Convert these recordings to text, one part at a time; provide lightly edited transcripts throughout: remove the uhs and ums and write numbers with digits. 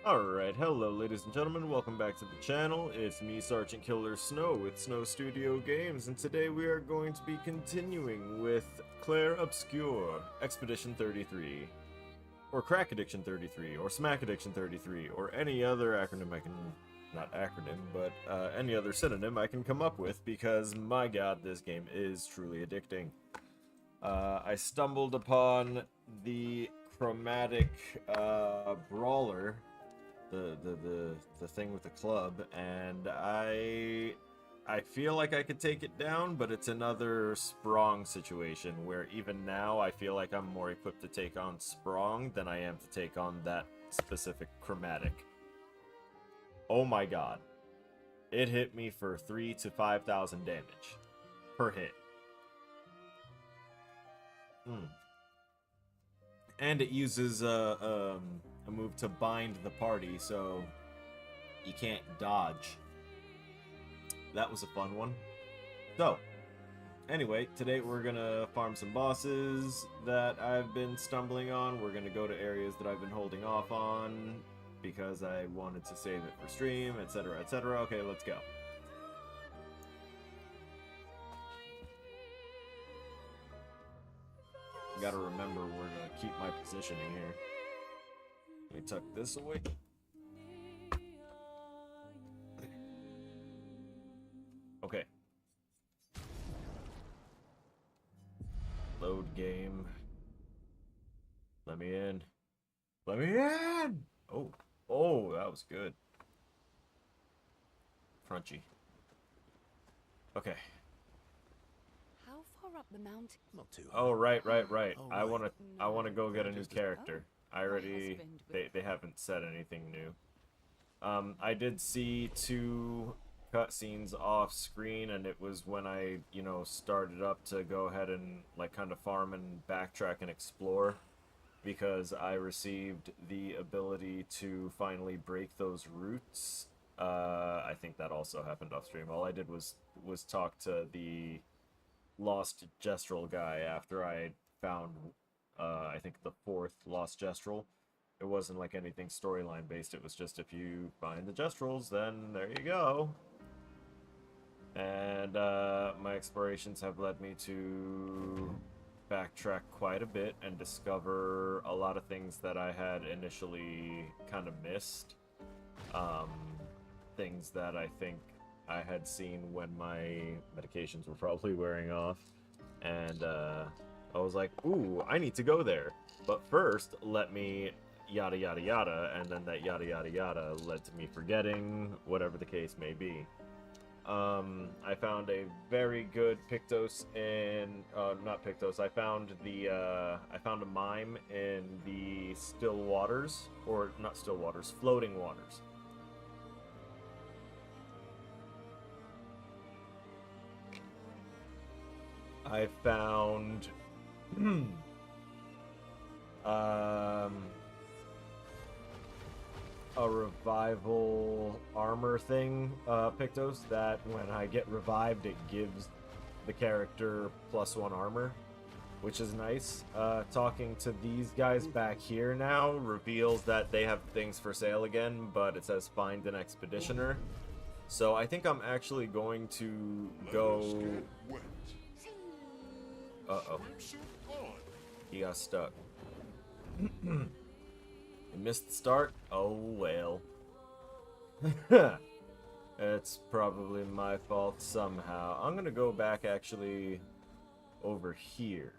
Alright, hello ladies and gentlemen, welcome back to the channel. It's me, Sergeant Killer Snow with Snow Studio Games, and today we are going to be continuing with Claire Obscure, Expedition 33, or SmackAddiction33, or SmackAddiction33, or any other acronym I can, not acronym, but any other synonym I can come up with, because my god, this game is truly addicting. I stumbled upon the chromatic brawler, the thing with the club, and I feel like I could take it down, but it's another Sprong situation where even now I feel like I'm more equipped to take on Sprong than I am to take on that specific chromatic. Oh my god. It hit me for 3,000 to 5,000 damage per hit. And it uses a move to bind the party, so you can't dodge. That was a fun one. So, anyway, today we're gonna farm some bosses that I've been stumbling on. We're gonna go to areas that I've been holding off on because I wanted to save it for stream, etc., etc. Okay, let's go. Gotta remember where to keep my positioning here. Let me tuck this away. Okay. Load game. Let me in. Let me in! Oh. Oh, that was good. Crunchy. Okay. How far up the mountain? Not too high. Oh, right. Oh, I wanna go get a new Just a- character. I already they haven't said anything new. I did see 2 cutscenes off screen, and it was when I, started up to go ahead and like kind of farm and backtrack and explore, because I received the ability to finally break those roots. I think that also happened off stream. All I did was talk to the Lost Gestrel guy after I found I think the 4th Lost Gestrel. It wasn't like anything storyline based, it was just if you find the Gestrels, then there you go. And my explorations have led me to backtrack quite a bit and discover a lot of things that I had initially kind of missed. Things that I think I had seen when my medications were probably wearing off. And I was like, ooh, I need to go there. But first, let me yada yada yada, and then that yada yada yada led to me forgetting, whatever the case may be. I found a very good Pictos in, not Pictos, I found a mime in the still waters, or not still waters, floating waters. I found a revival armor thing, Pictos, that when I get revived it gives the character +1 armor, which is nice. Talking to these guys back here now reveals that they have things for sale again, but it says find an expeditioner. So I think I'm actually going to go... Uh-oh. He got stuck. You missed the start? Oh well. It's probably my fault somehow. I'm gonna go back actually over here.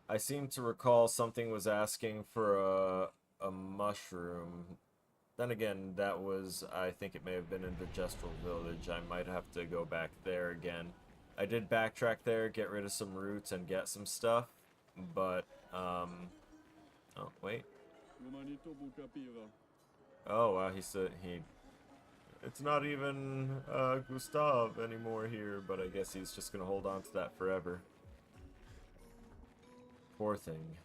I seem to recall something was asking for a mushroom. Then again, that was, I think it may have been in the Gestrel village. I might have to go back there again. I did backtrack there, get rid of some roots, and get some stuff, but, oh, wait. Oh, wow, he said it's not even, Gustav anymore here, but I guess he's just gonna hold on to that forever. Poor thing.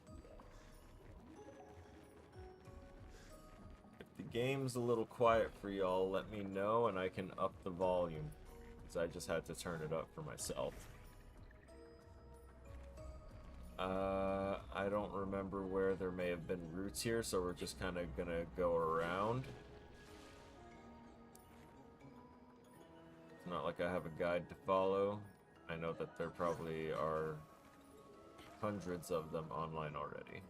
If the game's a little quiet for y'all, let me know and I can up the volume. I just had to turn it up for myself. I I don't remember where there may have been routes here, so we're just kind of gonna go around. It's not like I have a guide to follow. I know that there probably are hundreds of them online already.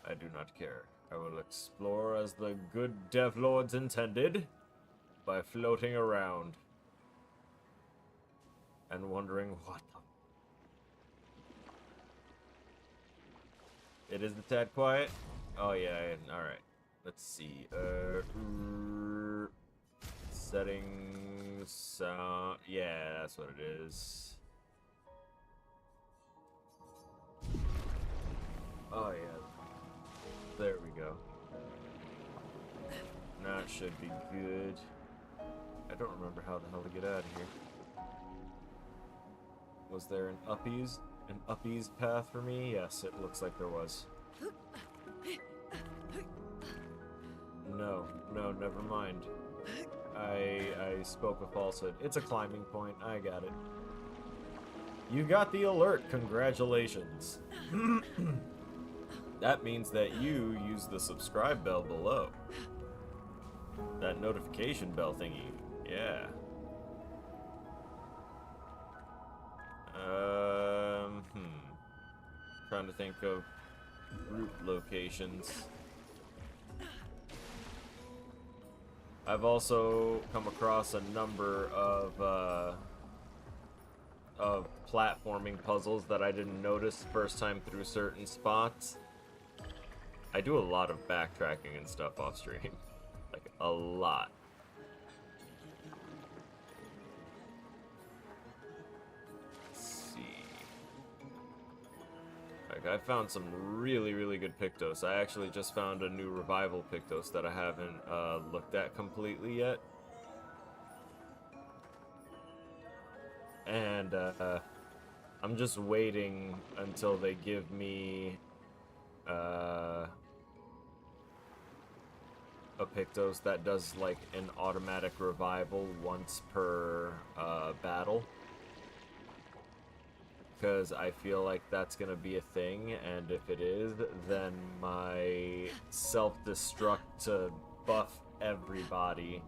I do not care. I will explore as the good devlords intended, by floating around and wondering what the... It is a tad quiet? Oh yeah, alright. Let's see. Settings, sound... Yeah, that's what it is. Oh yeah. There we go. That should be good. I don't remember how the hell to get out of here. Was there an uppies path for me? Yes, it looks like there was. No, never mind. I spoke a falsehood. It's a climbing point. I got it. You got the alert. Congratulations. That means that you use the subscribe bell below. That notification bell thingy. Yeah. Trying to think of route locations. I've also come across a number of platforming puzzles that I didn't notice first time through certain spots. I do a lot of backtracking and stuff off stream. Like, a lot. Let's see. Like, I found some really good Pictos. I actually just found a new revival Pictos that I haven't looked at completely yet. And I'm just waiting until they give me a Pictos that does like an automatic revival once per battle, because I feel like that's gonna be a thing, and if it is, then my self-destruct to buff everybody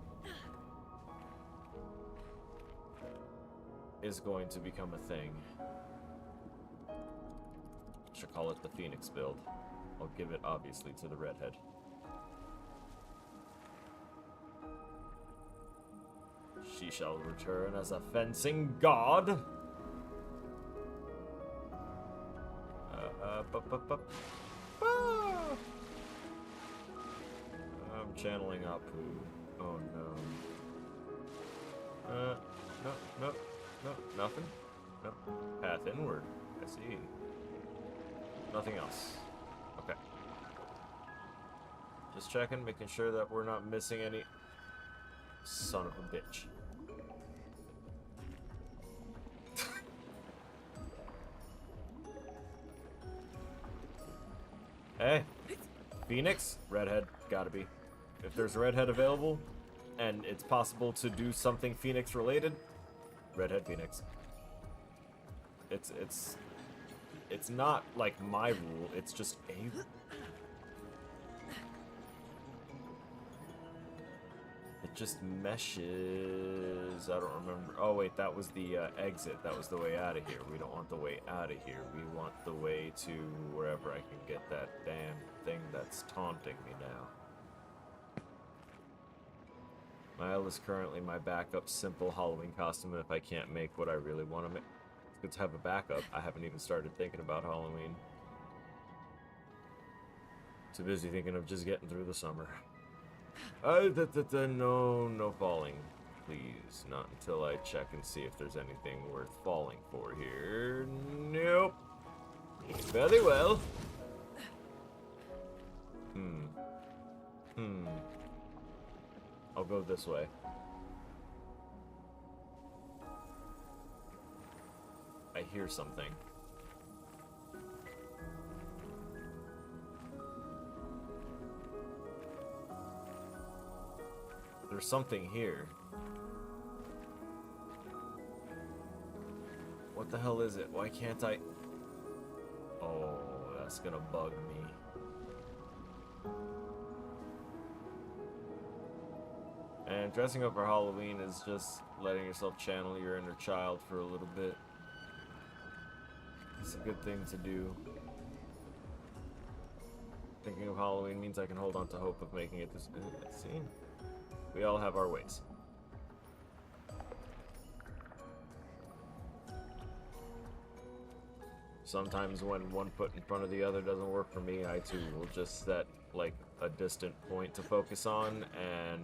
is going to become a thing. Should call it the Phoenix build. I'll give it obviously to the redhead. She shall return as a fencing god. I'm channeling Apu. Oh no. No, nothing. No. Path inward. I see. Nothing else. Okay. Just checking, making sure that we're not missing any. Son of a bitch. Hey, Phoenix? Redhead, gotta be. If there's a redhead available, and it's possible to do something Phoenix related, redhead Phoenix. It's not like my rule, it's just a rule. It just meshes. I don't remember. Oh wait, that was the exit. That was the way out of here. We don't want the way out of here. We want the way to wherever I can get that damn thing that's taunting me now. Mile is currently my backup simple Halloween costume if I can't make what I really want to make. It's good to have a backup. I haven't even started thinking about Halloween. Too busy thinking of just getting through the summer. No falling, please. Not until I check and see if there's anything worth falling for here. Nope. Very well. I'll go this way. I hear something. There's something here. What the hell is it? Why can't I... Oh, That's gonna bug me. And dressing up for Halloween is just letting yourself channel your inner child for a little bit. It's a good thing to do. Thinking of Halloween means I can hold on to hope of making it this. See? We all have our ways. Sometimes when one foot in front of the other doesn't work for me, I too will just set like a distant point to focus on and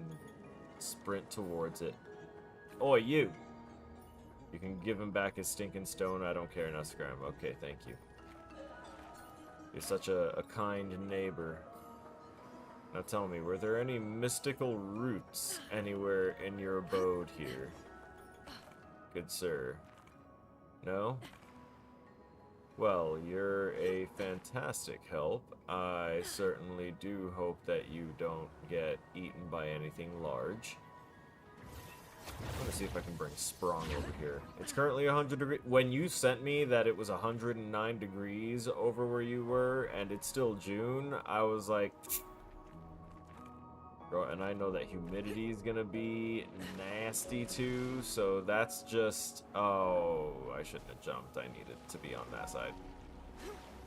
sprint towards it. Oi, you! You can give him back his stinking stone. I don't care, not scram. Okay, thank you. You're such a kind neighbor. Now tell me, were there any mystical roots anywhere in your abode here? Good sir. No? Well, you're a fantastic help. I certainly do hope that you don't get eaten by anything large. I'm gonna see if I can bring Sprung over here. It's currently 100 degrees. When you sent me that it was 109 degrees over where you were, and it's still June, I was like... Bro, and I know that humidity is gonna be nasty too, so that's just... Oh, I shouldn't have jumped. I needed to be on that side.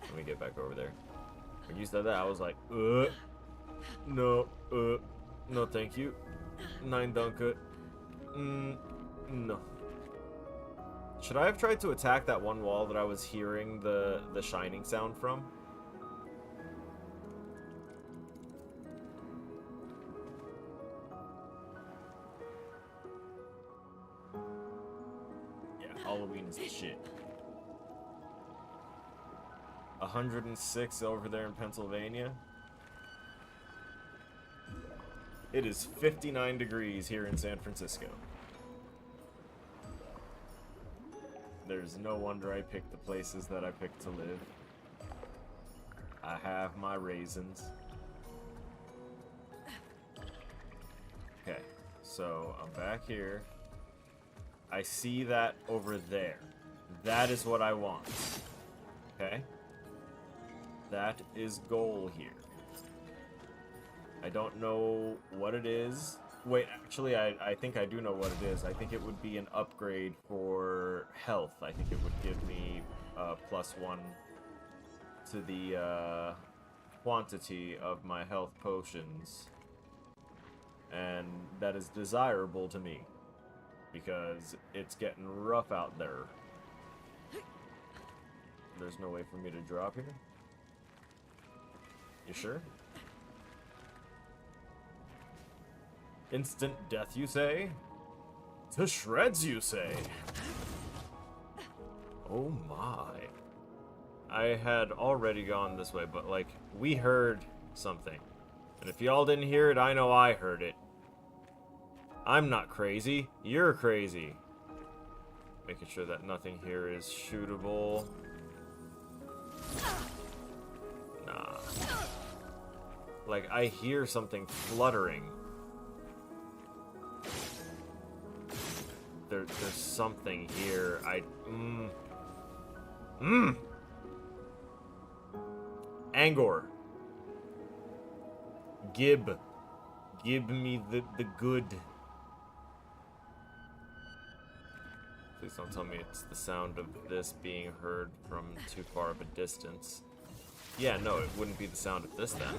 Let me get back over there. When you said that, I was like, no, no thank you. Nine danke. No. Should I have tried to attack that one wall that I was hearing the shining sound from? Yeah, Halloween is the shit. 106 over there in Pennsylvania. It is 59 degrees here in San Francisco. There's no wonder I picked the places that I picked to live. I have my reasons. Okay, so I'm back here. I see that over there. That is what I want. Okay? That is goal here. I don't know what it is. Wait, actually, I think I do know what it is. I think it would be an upgrade for health. I think it would give me +1 to the quantity of my health potions. And that is desirable to me, because it's getting rough out there. There's no way for me to drop here? You sure? Instant death, you say? To shreds, you say? Oh my. I had already gone this way, but like, we heard something. And if y'all didn't hear it, I know I heard it. I'm not crazy. You're crazy. Making sure that nothing here is shootable. Nah. Like, I hear something fluttering. There's something here. Angor. Gib. Give me the good. Please don't tell me it's the sound of this being heard from too far of a distance. Yeah, no, it wouldn't be the sound of this then.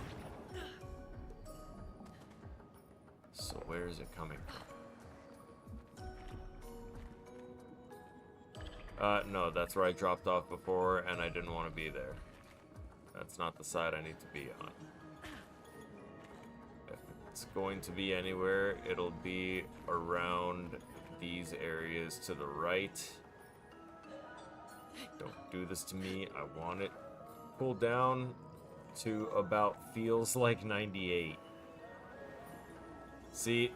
So where is it coming from? No, that's where I dropped off before, and I didn't want to be there. That's not the side I need to be on. If it's going to be anywhere, it'll be around these areas to the right. Don't do this to me. I want it pulled down to about feels like 98. See,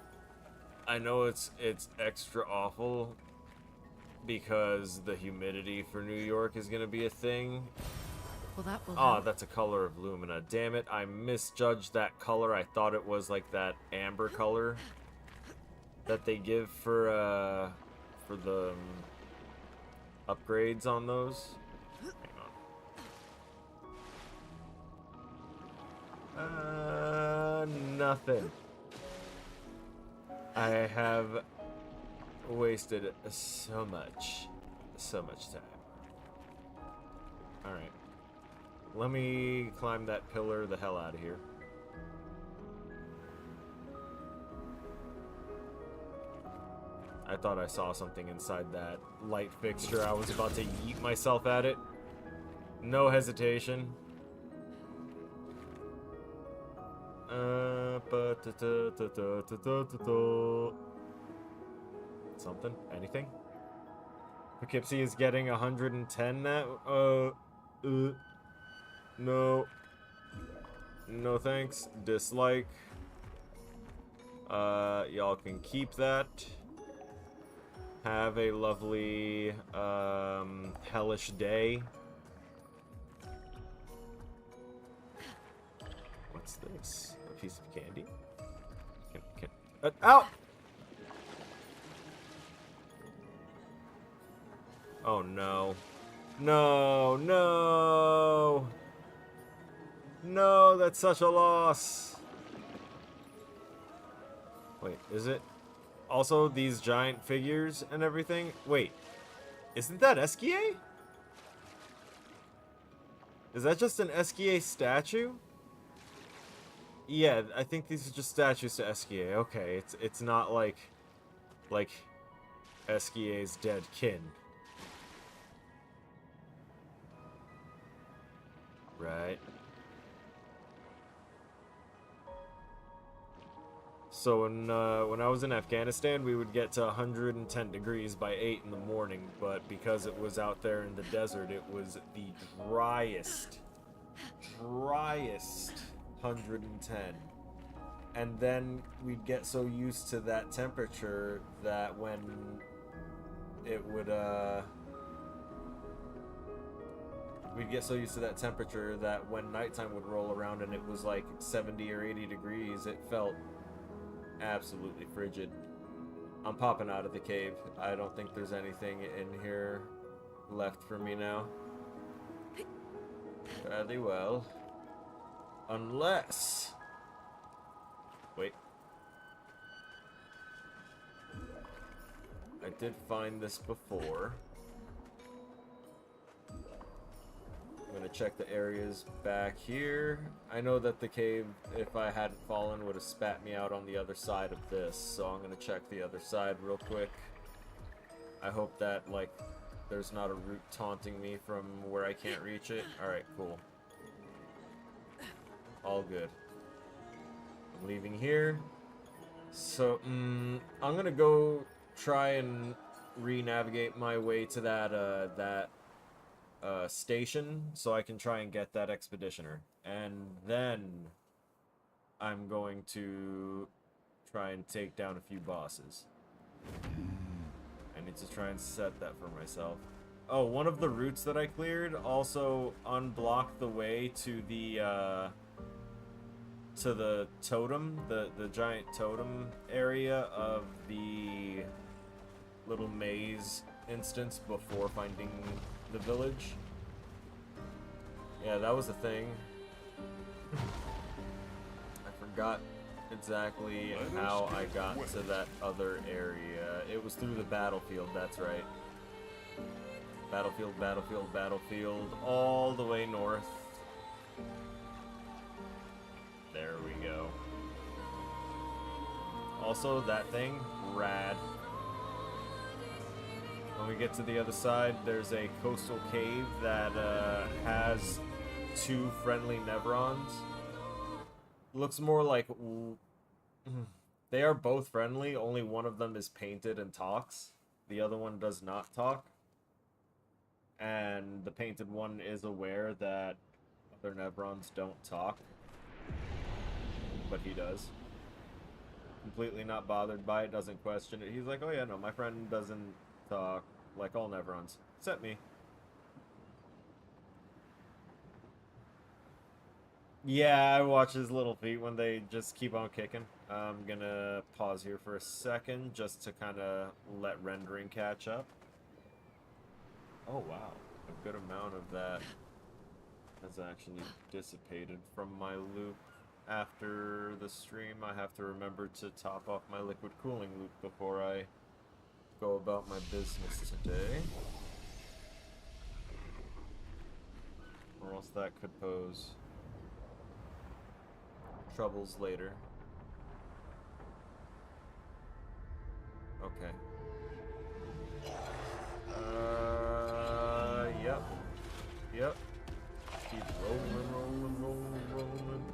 I know it's extra awful because the humidity for New York is gonna be a thing. Well, that will Oh, that's a color of Lumina. Damn it, I misjudged that color. I thought it was like that amber color that they give for the upgrades on those. Hang on. Nothing. I have wasted so much time. Alright. Let me climb that pillar the hell out of here. I thought I saw something inside that light fixture. I was about to yeet myself at it. No hesitation. Something? Anything? Poughkeepsie is getting 110 now? No. No thanks. Dislike. Y'all can keep that. Have a lovely, hellish day. What's this? A piece of candy? Ow! Oh no. No, no! No, that's such a loss! Wait, is it? Also, these giant figures and everything? Wait, isn't that Eskia? Is that just an Eskia statue? Yeah, I think these are just statues to Eskia. Okay, it's not like Eskia's dead kin. Right. So when I was in Afghanistan, we would get to 110 degrees by 8 in the morning, but because it was out there in the desert, it was the driest 110. And then we'd get so used to that temperature that when it would, we'd get so used to that temperature that when nighttime would roll around and it was like 70 or 80 degrees, it felt absolutely frigid. I'm popping out of the cave. I don't think there's anything in here left for me now. Fairly well. Unless... Wait. I did find this before. I'm gonna check the areas back here. I know that the cave, if I hadn't fallen, would have spat me out on the other side of this, so I'm gonna check the other side real quick. I hope that, like, there's not a root taunting me from where I can't reach it. Alright, cool. All good. I'm leaving here. So, I'm gonna go try and re-navigate my way to that station so I can try and get that expeditioner. And then I'm going to try and take down a few bosses. I need to try and set that for myself. Oh, one of the routes that I cleared also unblocked the way to the totem, the giant totem area of the little maze instance before finding the village. Yeah, that was a thing. I forgot exactly how I got to that other area. It was through the battlefield, that's right. Battlefield, battlefield, battlefield, all the way north. There we go. Also, that thing, rad. When we get to the other side, there's a coastal cave that has 2 friendly Nevrons. Looks more like... They are both friendly, only one of them is painted and talks. The other one does not talk. And the painted one is aware that other Nevrons don't talk. But he does. Completely not bothered by it, doesn't question it. He's like, oh yeah, no, my friend doesn't talk like all Nevrons. Except me. Yeah, I watch his little feet when they just keep on kicking. I'm gonna pause here for a second just to kind of let rendering catch up. Oh wow, a good amount of that has actually dissipated from my loop. after the stream, I have to remember to top off my liquid cooling loop before I go about my business today. Or else that could pose troubles later. Okay. Yep. Yep. Keep rolling, rolling, rolling, rolling.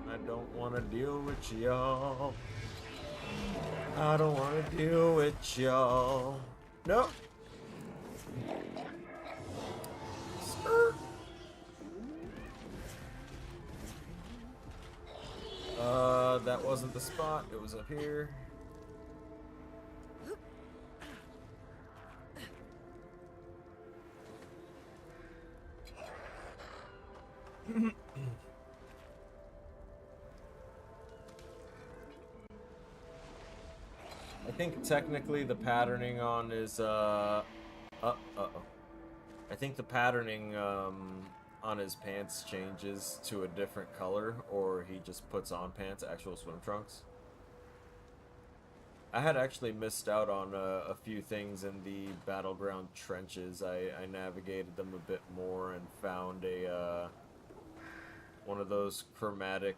I don't want to deal with y'all. I don't want to deal with y'all. Nope. Skirt. That wasn't the spot. It was up here. I think technically the patterning on his I think the patterning on his pants changes to a different color, or he just puts on pants, actual swim trunks. I had actually missed out on a few things in the battleground trenches. I navigated them a bit more and found a one of those chromatic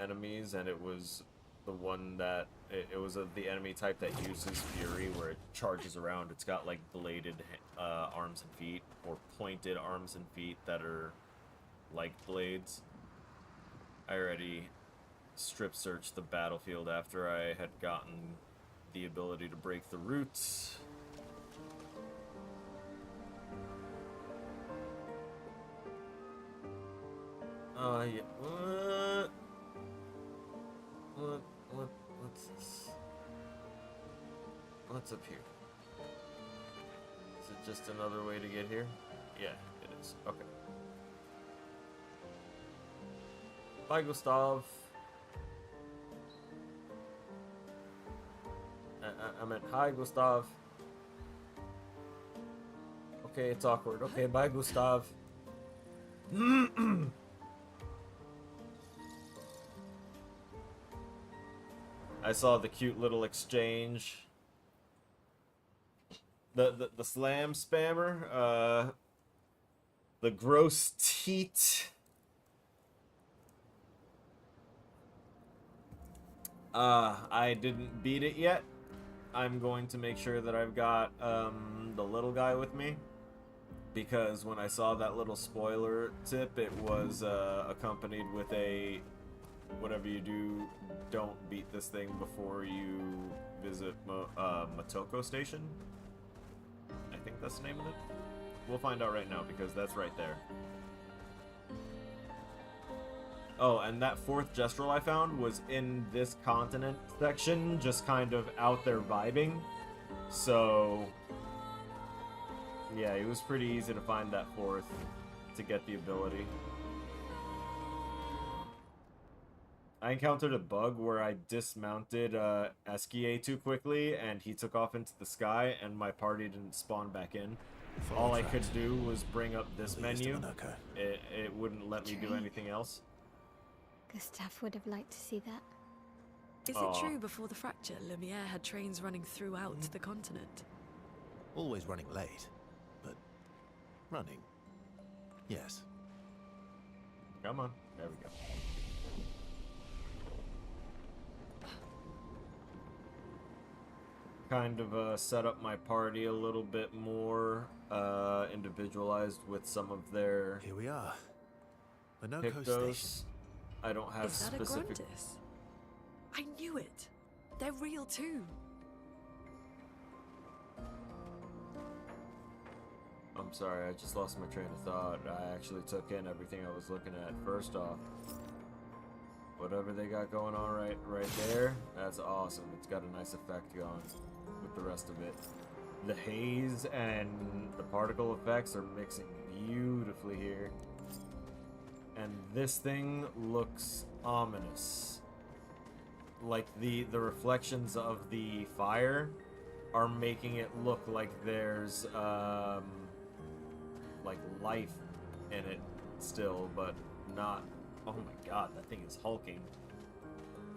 enemies, and it was the one that it was the enemy type that uses fury, where it charges around. It's got like bladed arms and feet, or pointed arms and feet that are like blades. I already strip searched the battlefield after I had gotten the ability to break the roots. Yeah. What's this? What's up here? Is it just another way to get here? Yeah, it is. Okay. Bye, Gustav. I meant hi, Gustav. Okay, it's awkward. Okay, bye, Gustav. I saw the cute little exchange. The slam spammer, the gross teat. I didn't beat it yet. I'm going to make sure that I've got the little guy with me, because when I saw that little spoiler tip, it was accompanied with a whatever you do, don't beat this thing before you visit Motoko Station. I think that's the name of it. We'll find out right now, because that's right there. Oh, and that fourth Gestrel I found was in this continent section, just kind of out there vibing. So, yeah, it was pretty easy to find that fourth to get the ability. I encountered a bug where I dismounted Eskie too quickly, and he took off into the sky, and my party didn't spawn back in. All I could do was bring up this menu. It wouldn't let me do anything else. Gustav would have liked to see that. Is it true before the fracture, Lumiere had trains running throughout the continent? Always running late, but running. Yes. Come on. There we go. Kind of set up my party a little bit more individualized with some of their Here we are. Minoko Pictos. Station. I don't have Is that specific. a Gruntis? I knew it. They're real too. I'm sorry, I just lost my train of thought. I actually took in everything I was looking at. First off, whatever they got going on right there, that's awesome. It's got a nice effect going with the rest of it. The haze and the particle effects are mixing beautifully here. And this thing looks ominous. Like the reflections of the fire are making it look like there's like life in it still, but not Oh my god, that thing is hulking.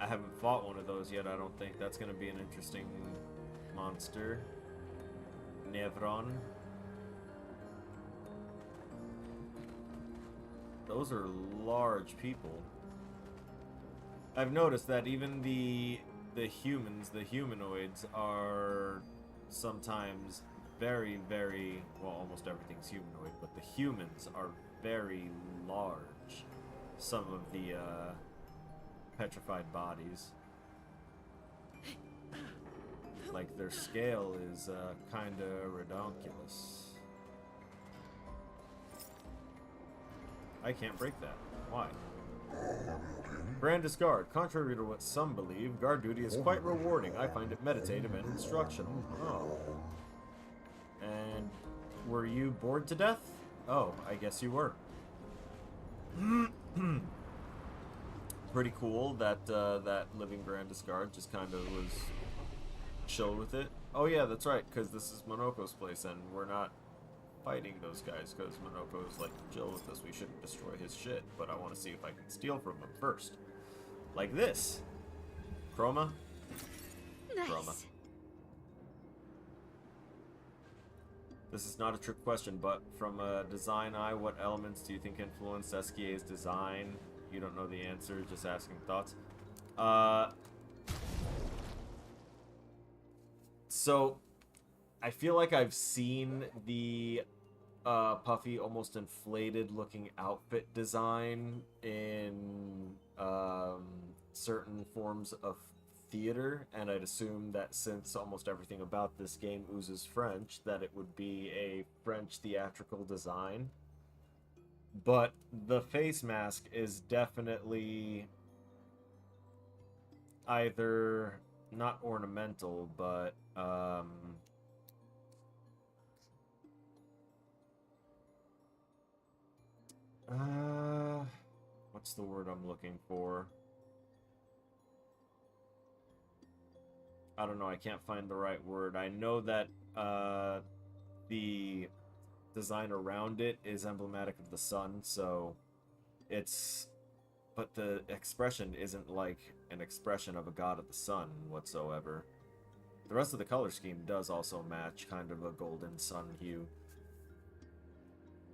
I haven't fought one of those yet, I don't think. That's gonna be an interesting monster. Nevron. Those are large people. I've noticed that even the humans, the humanoids, are sometimes very, very, well, almost everything's humanoid, but the humans are very large. Some of the petrified bodies. Like, their scale is kinda redonkulous. I can't break that. Why? Brandis Guard. Contrary to what some believe, guard duty is quite rewarding. I find it meditative and instructional. Oh. And were you bored to death? Oh, I guess you were. Pretty cool that that living Brandis Guard just kind of was chill with it. Oh yeah, that's right, because this is Monoko's place, and we're not fighting those guys because Monoko's like chill with us. We shouldn't destroy his shit, but I want to see if I can steal from him first. Like this. Chroma? Nice. Chroma. This is not a trick question, but from a design eye, what elements do you think influenced SKA's design? You don't know the answer, just asking thoughts. So, I feel like I've seen the puffy, almost inflated looking outfit design in certain forms of theater, and I'd assume that since almost everything about this game oozes French, that it would be a French theatrical design. But the face mask is definitely either not ornamental, but what's the word I'm looking for? I don't know, I can't find the right word. I know that the design around it is emblematic of the sun, so it's... But the expression isn't like an expression of a god of the sun whatsoever. The rest of the color scheme does also match kind of a golden sun hue.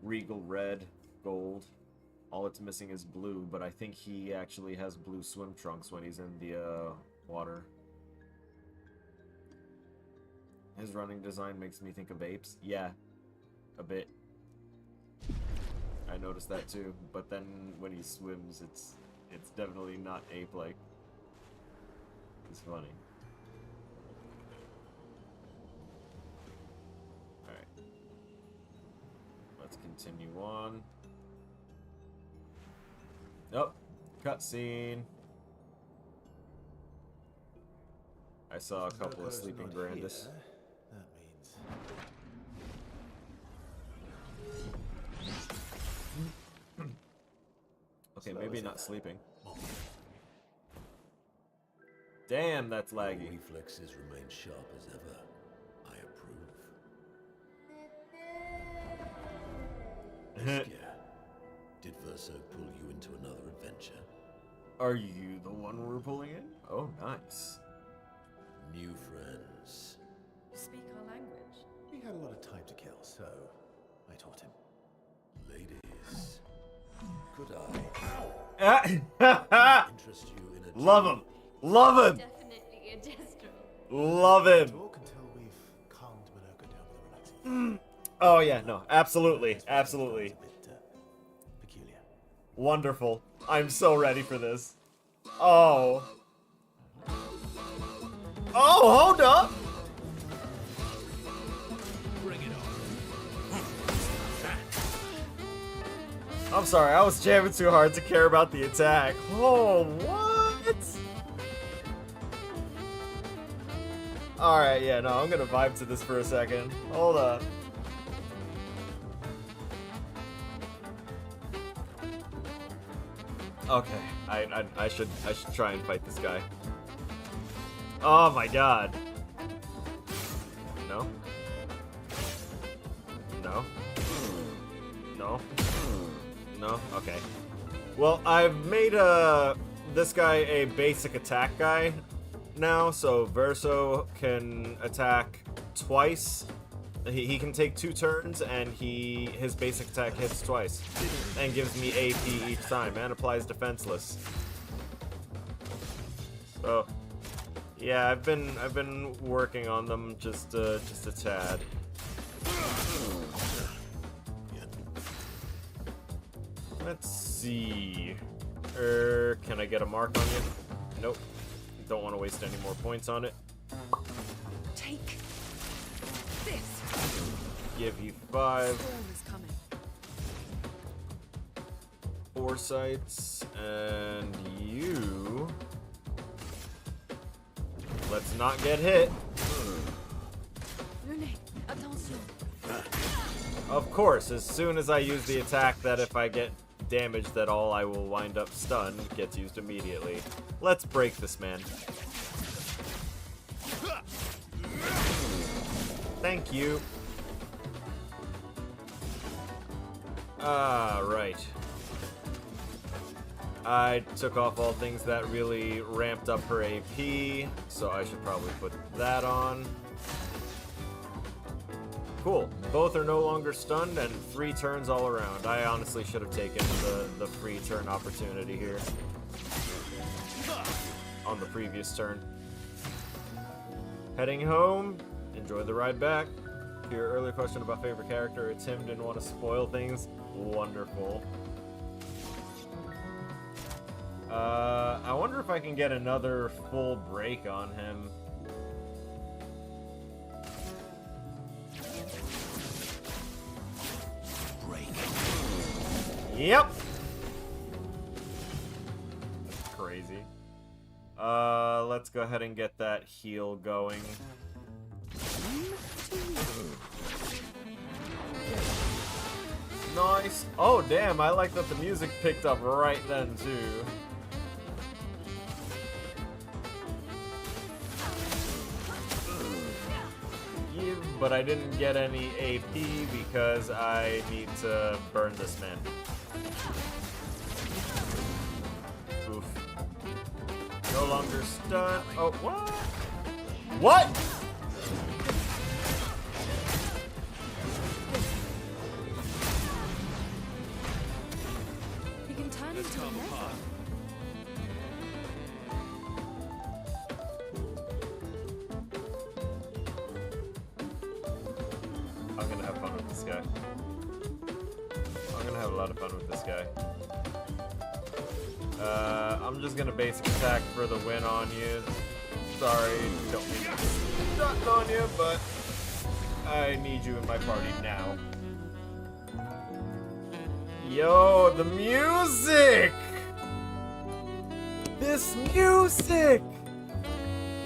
Regal red, gold. All it's missing is blue, but I think he actually has blue swim trunks when he's in the water. His running design makes me think of apes. Yeah, a bit. I noticed that too, but then when he swims, it's definitely not ape-like. It's funny. Alright. Let's continue on. Oh, cutscene. I saw a couple of sleeping Brandis. That means Okay, maybe not sleeping. Damn, that's laggy. Reflexes remain sharp as ever. I approve. Yeah. Did Verso pull you into another adventure? Are you the one we're pulling in? Oh, nice. New friends. You speak our language. he had a lot of time to kill, so I taught him. Ladies. Could Ah! interest you in a Love him! Love him! Definitely a gestural. Love him! Talk until we've calmed Monoko down with a relaxing. Oh yeah, no, absolutely, absolutely. It's a bit peculiar. Wonderful. I'm so ready for this. Oh. Oh, hold up! Bring it on. I'm sorry, I was jamming too hard to care about the attack. Oh, what? Alright, yeah, no, I'm gonna vibe to this for a second. Hold up. Okay, I should try and fight this guy. Oh my god. No. No. No. No? Okay. Well, I've made this guy a basic attack guy now, so Verso can attack twice. He can take 2 turns, and his basic attack hits twice, and gives me AP each time, and applies defenseless. So, yeah, I've been working on them just a tad. Let's see. Can I get a mark on you? Nope. Don't want to waste any more points on it. Take this. Give you 5 Storm is coming. foresights, and you. Let's not get hit. Lune, attention. Of course, as soon as I use the attack that if I get damaged at all, I will wind up stunned, gets used immediately. Let's break this man. Thank you. Right. I took off all things that really ramped up her AP, so I should probably put that on. Cool. Both are no longer stunned, and 3 turns all around. I honestly should have taken the free turn opportunity here. On the previous turn. Heading home. Enjoy the ride back. To your earlier question about favorite character, it's him, didn't want to spoil things. Wonderful. I wonder if I can get another full break on him. Yep. That's crazy. Let's go ahead and get that heal going. Nice. Oh, damn, I like that the music picked up right then, too. Yeah, but I didn't get any AP because I need to burn this man. Oof. No longer stunned. Oh, what? What? You can turn into a nether. I'm gonna have fun with this guy. I'm gonna have a lot of fun with this guy. I'm just gonna basic attack for the win on you. Sorry, don't mean to stunt on you, but I need you in my party now. Yo, the music! This music!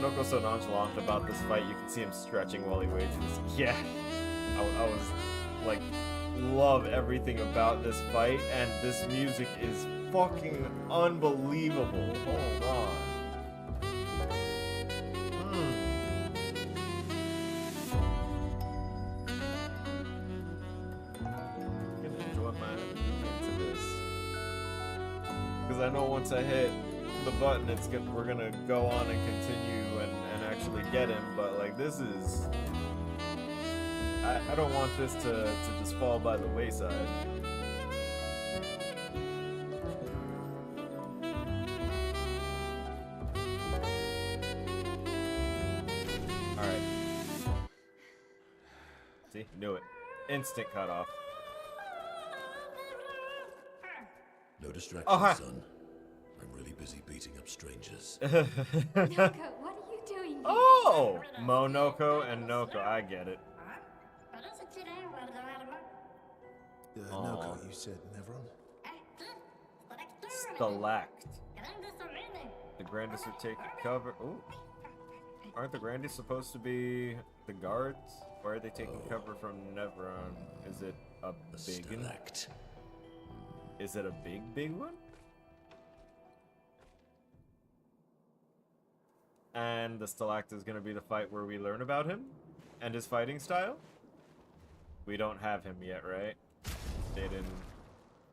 Noko's so nonchalant about this fight, you can see him stretching while he waits. Yeah, I was like, love everything about this fight, and this music is fucking unbelievable. Hold on. I'm gonna enjoy my into this. Because I know once I hit the button, we're gonna go on and continue and actually get him, but like this is... I don't want this to just fall by the wayside. Alright. See? Knew it. Instant cutoff. No distraction, Oh, hi. son. I'm really busy beating up strangers. Noko, what are you doing here? Oh! Monoko and Noko, I get it. Noko, you said Nevron? Stalact. The Grandis are taking cover. Ooh. Aren't the Grandis supposed to be the guards? Why are they taking cover from Nevron? Is it a big one? Stalact. Is it a big one? And the Stalact is going to be the fight where we learn about him and his fighting style? We don't have him yet, right? They didn't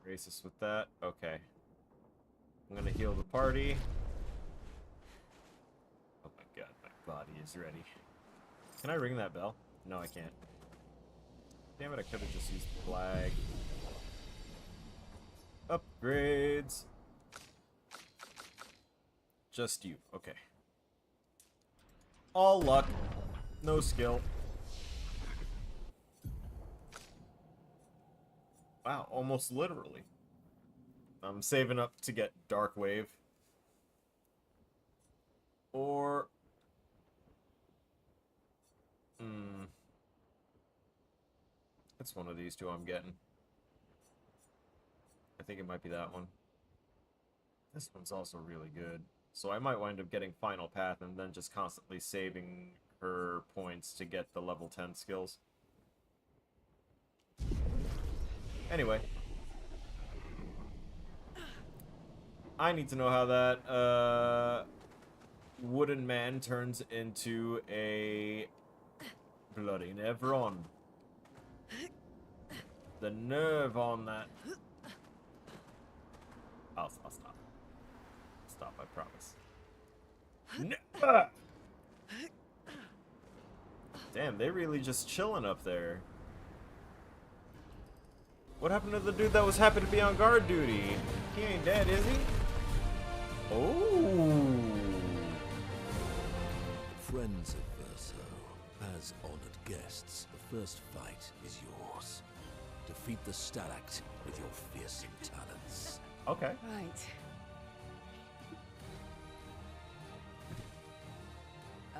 race us with that? Okay. I'm gonna heal the party. Oh my god, my body is ready. Can I ring that bell? No, I can't. Damn it, I could have just used the flag. Upgrades. Just you. Okay. All luck. No skill. Wow, almost literally. I'm saving up to get Dark Wave. Or... It's one of these two I'm getting. I think it might be that one. This one's also really good. So I might wind up getting Final Path and then just constantly saving her points to get the level 10 skills. Anyway. I need to know how that wooden man turns into a bloody Nevron. The nerve on that. I'll stop. Stop, I promise. Damn, they really just chilling up there. What happened to the dude that was happy to be on guard duty? He ain't dead, is he? Oh. Friends of Verso, as honored guests, the first fight is yours. Defeat the Stalact with your fearsome talents. Okay. Right. Oh.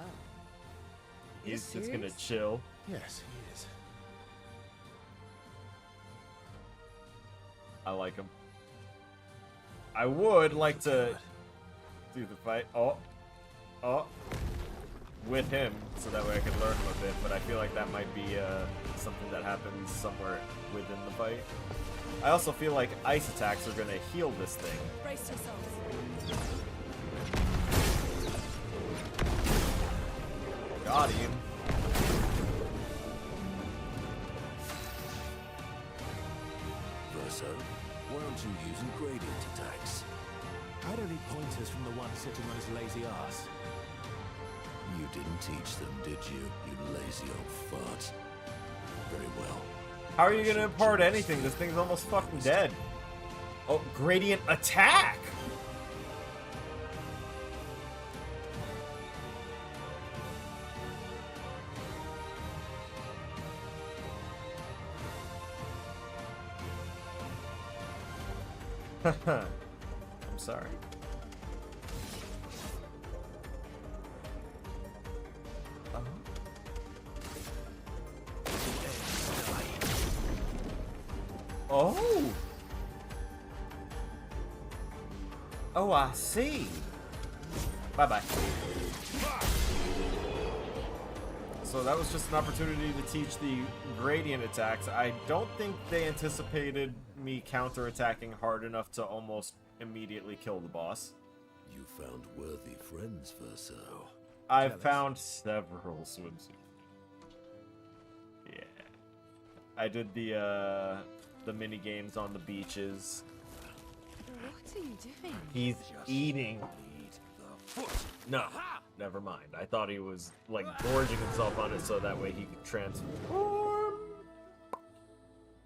He's just gonna chill. Yes, he is. I like him. I would like to do the fight. Oh. With him, so that way I could learn him a bit, but I feel like that might be something that happens somewhere within the fight. I also feel like ice attacks are gonna heal this thing. Brace yourselves. Got him. Verso, why aren't you using gradient attacks? I don't need pointers from the one sitting on his lazy ass. You didn't teach them, did you, you lazy old fart? Very well. How are you gonna impart anything? This thing's almost fucking dead. Oh, gradient attack! I'm sorry. Oh! Oh, I see. Bye-bye. So that was just an opportunity to teach the gradient attacks. I don't think they anticipated me counterattacking hard enough to almost immediately kill the boss. You found worthy friends, Verso. I've found several swimsuits. Yeah. I did the mini games on the beaches. What are you doing? He's eating. No, never mind. I thought he was like gorging himself on it so that way he could transform.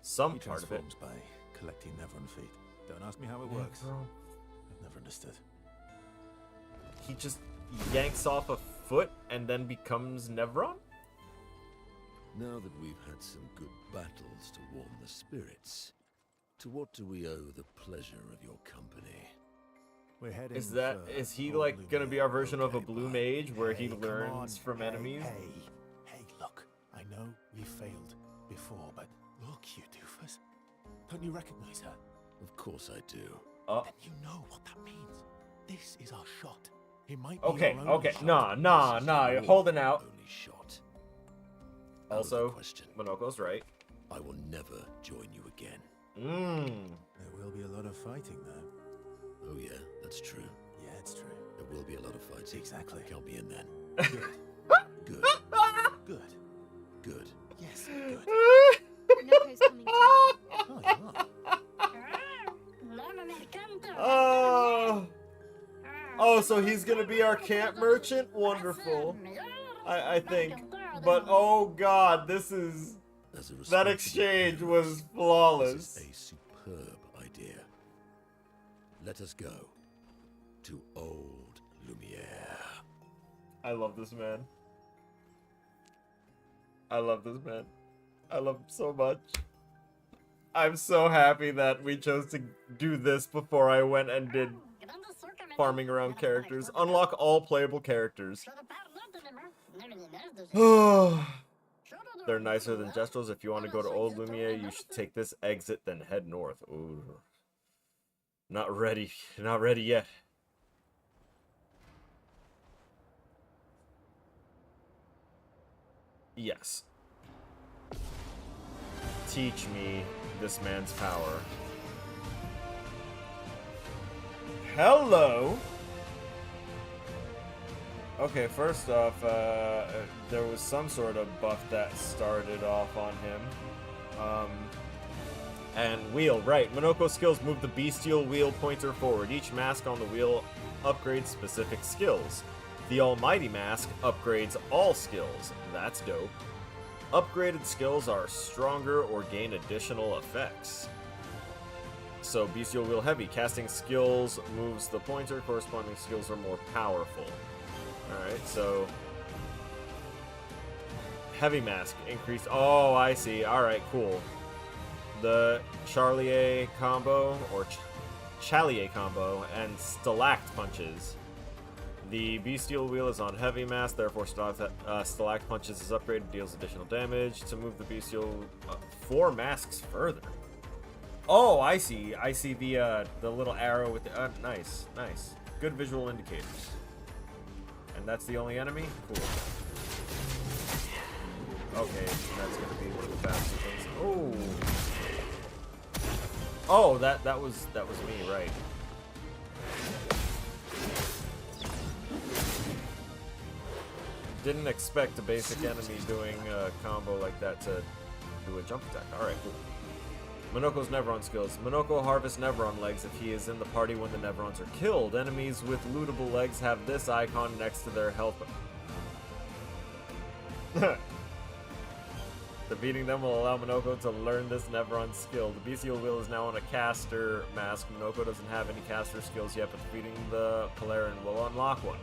Some He part of it. transforms by collecting Nevron feet. Don't ask me how it works. I've never understood. He just yanks off a foot and then becomes Nevron? Now that we've had some good battles to warm the spirits, to what do we owe the pleasure of your company? We're heading Is he for like Blue gonna be Mage. our version of a Okay, blue bud. mage where he Hey, come learns on. from Hey, enemies? Hey, look. I know we failed before, but look, you doofus. Don't you recognize her? Of course I do. Oh, Then you know what that means. This is our shot. It might be okay, our only okay. shot. Nah, This is nah, you're your holding out. Only shot. Out of Also, the question. Monoko's right. I will never join you again. There will be a lot of fighting, though. Oh yeah, that's true. Yeah, it's true. There will be a lot of fighting. Exactly. Count me in then. Good. Good. Good. Good. Yes, good. Noko's coming too. Oh, you are. Oh, Oh, so he's gonna be our camp merchant? Wonderful. I think. But oh god, this is... That exchange was flawless. This is a superb idea. Let us go to old Lumiere. I love this man. I love this man. I love him so much. I'm so happy that we chose to do this before I went and did farming around characters. Unlock all playable characters. They're nicer than Gestrels. If you want to go to Old Lumiere, you should take this exit, then head north. Ooh. Not ready. Not ready yet. Yes. Teach me this man's power. Hello! Okay, first off, there was some sort of buff that started off on him. And wheel, right. Minoko's skills move the bestial wheel pointer forward. Each mask on the wheel upgrades specific skills. The Almighty Mask upgrades all skills. That's dope. Upgraded skills are stronger or gain additional effects. So, Bestial Wheel Heavy. Casting skills moves the pointer. Corresponding skills are more powerful. Alright, so... Heavy Mask. Increased... Oh, I see. Alright, cool. The Charlier combo, or Chalier combo, and Stalact punches. The Bestial Wheel is on Heavy Mask, therefore Stalact punches is upgraded, deals additional damage. To move the Bestial 4 masks further. Oh, I see. I see the little arrow with the... nice, nice. Good visual indicators. And that's the only enemy? Cool. Okay, that's gonna be one of the faster things. Oh! Oh, that was me, right. Didn't expect a basic enemy doing a combo like that to do a jump attack. Alright, cool. Minoko's Nevron skills. Minoko harvests Nevron legs if he is in the party when the Nevrons are killed. Enemies with lootable legs have this icon next to their health. Defeating them will allow Minoko to learn this Nevron skill. The Bestial Wheel is now on a caster mask. Minoko doesn't have any caster skills yet, but defeating the Polaran will unlock one.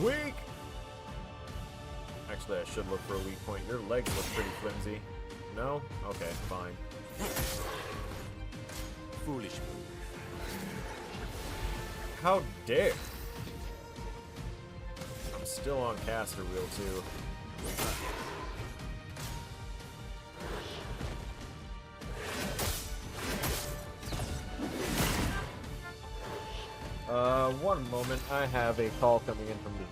Weak! Actually, I should look for a weak point. Your legs look pretty flimsy. No? Okay, fine. Foolish move. How dare! I'm still on caster wheel, too. One moment. I have a call coming in from me.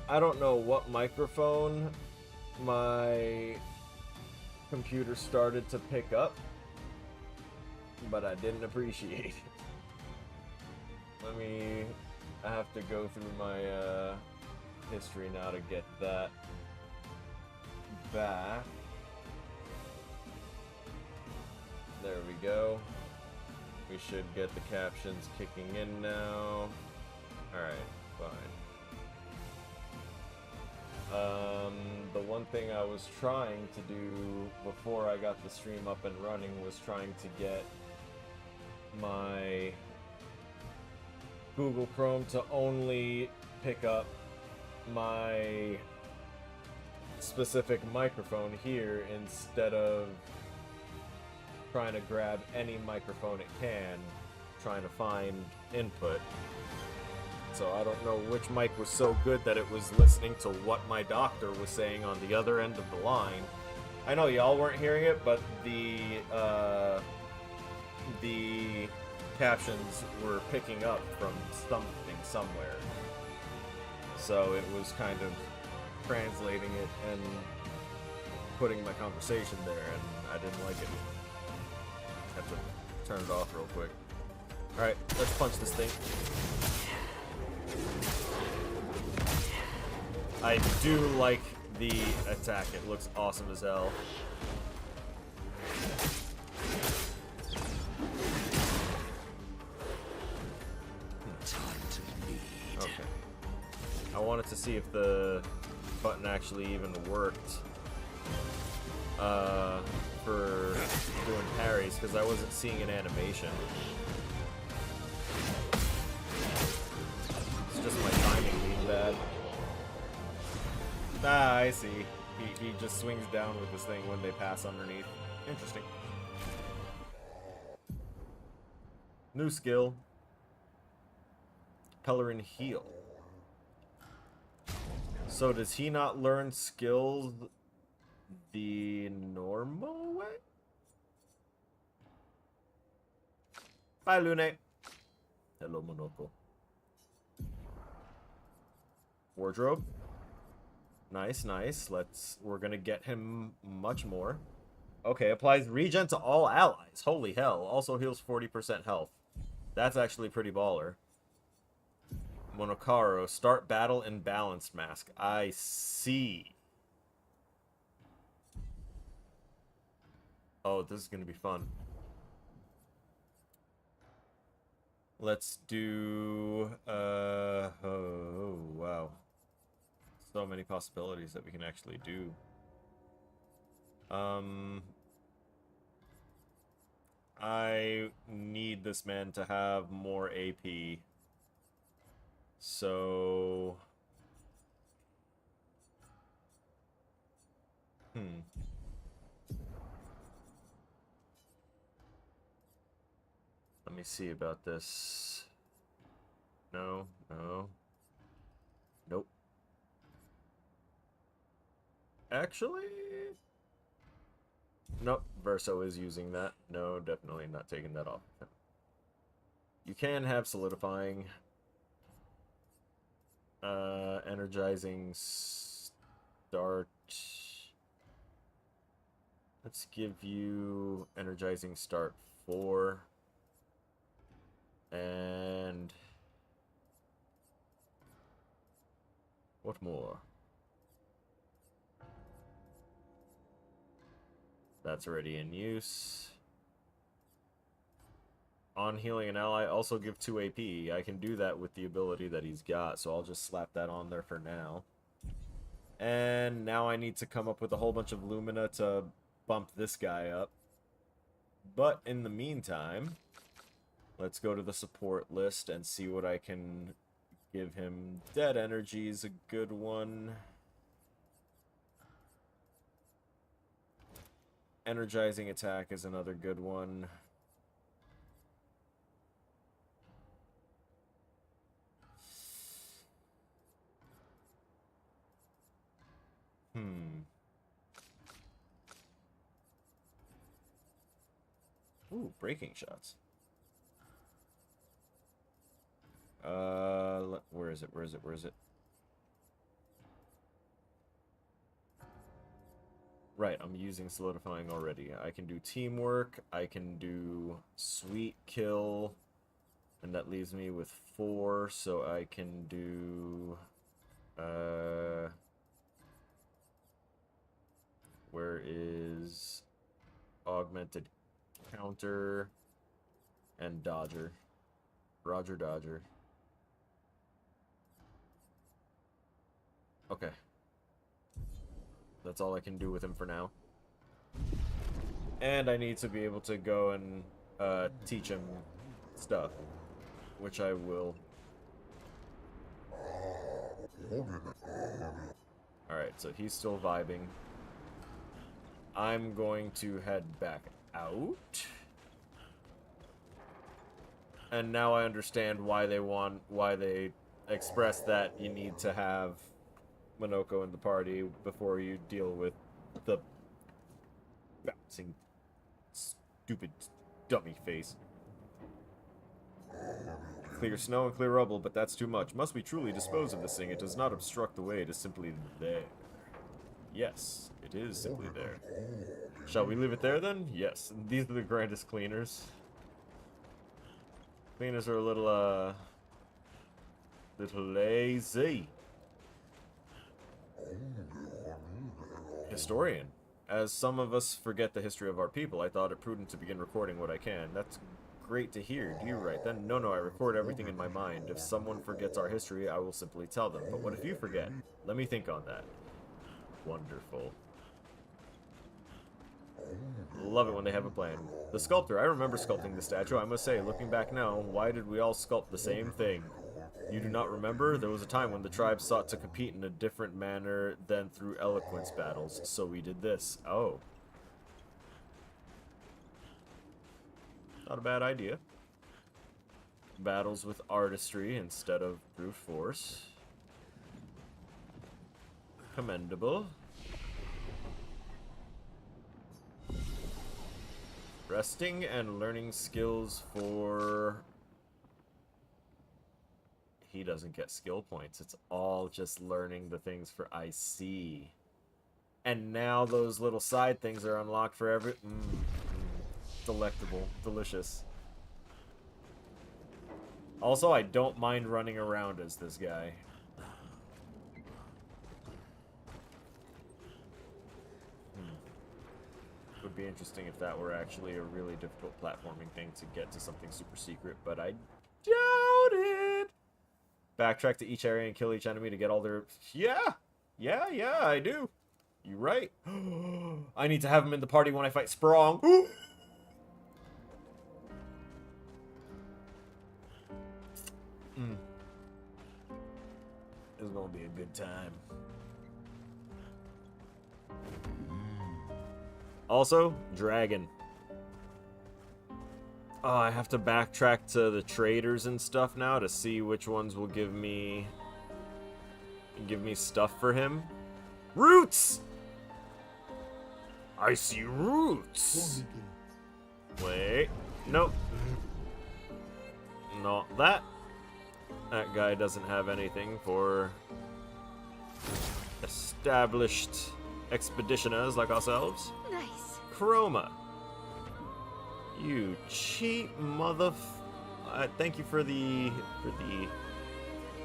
I don't know what microphone my computer started to pick up, but I didn't appreciate it. I have to go through my history now to get that back. There we go. We should get the captions kicking in now. Alright, fine. The one thing I was trying to do before I got the stream up and running was trying to get my Google Chrome to only pick up my specific microphone here instead of trying to grab any microphone it can, trying to find input. So I don't know which mic was so good that it was listening to what my doctor was saying on the other end of the line. I know y'all weren't hearing it, but the captions were picking up from something somewhere. So it was kind of translating it and putting my conversation there, and I didn't like it. Have to turn it off real quick. Alright, let's punch this thing. I do like the attack. It looks awesome as hell. Time to bleed. Okay. I wanted to see if the button actually even worked for doing parries, because I wasn't seeing an animation. It's just my timing being bad. Ah, I see. He just swings down with this thing when they pass underneath. Interesting. New skill. Pellerin Heal. So does he not learn skills the normal way? Bye, Lune. Hello, Monoko. Wardrobe. Nice, nice. We're gonna get him much more. Okay, applies regen to all allies. Holy hell. Also heals 40% health. That's actually pretty baller. Monokaro, start battle in balanced mask. I see. Oh, this is gonna be fun. Let's do, oh, wow. So many possibilities that we can actually do. I need this man to have more AP. So... Let me see about this. No, no. Nope. Actually... Nope, Verso is using that. No, definitely not taking that off. You can have solidifying. Energizing start. Let's give you energizing start 4. And what more? That's already in use. On healing an ally, also give 2 AP. I can do that with the ability that he's got, so I'll just slap that on there for now. And now I need to come up with a whole bunch of Lumina to bump this guy up. But in the meantime, let's go to the support list and see what I can give him. Dead Energy is a good one. Energizing Attack is another good one. Ooh, breaking shots. Where is it? Where is it? Where is it? Right, I'm using solidifying already. I can do teamwork, I can do sweet kill, and that leaves me with 4, so I can do where is augmented counter and dodger. Roger Dodger. Okay. That's all I can do with him for now. And I need to be able to go and teach him stuff, which I will. Alright, so he's still vibing. I'm going to head back out. And now I understand why they express that you need to have Minoko in the party before you deal with the bouncing stupid dummy face. Clear snow and clear rubble, but that's too much. Must we truly dispose of this thing? It does not obstruct the way, it is simply there. Yes, it is simply there. Shall we leave it there then? Yes. These are the grandest cleaners. Cleaners are a little lazy. Historian. As some of us forget the history of our people, I thought it prudent to begin recording what I can. That's great to hear. Do you write then? No, I record everything in my mind. If someone forgets our history, I will simply tell them. But what if you forget? Let me think on that. Wonderful. Love it when they have a plan. The sculptor. I remember sculpting the statue. I must say, looking back now, why did we all sculpt the same thing? You do not remember? There was a time when the tribes sought to compete in a different manner than through eloquence battles, so we did this. Oh. Not a bad idea. Battles with artistry instead of brute force. Commendable. Resting and learning skills for... He doesn't get skill points. It's all just learning the things for IC. And now those little side things are unlocked for every... Delectable. Delicious. Also, I don't mind running around as this guy. Would be interesting if that were actually a really difficult platforming thing to get to something super secret, but I doubt it. Backtrack to each area and kill each enemy to get all their... Yeah, I do. You're right. I need to have him in the party when I fight Sprong. It's gonna be a good time. Also, dragon. Oh, I have to backtrack to the traders and stuff now to see which ones will give me stuff for him. Roots! I see roots. Wait. Nope. Not that. That guy doesn't have anything for established expeditioners like ourselves. Nice. Chroma. You cheap thank you for the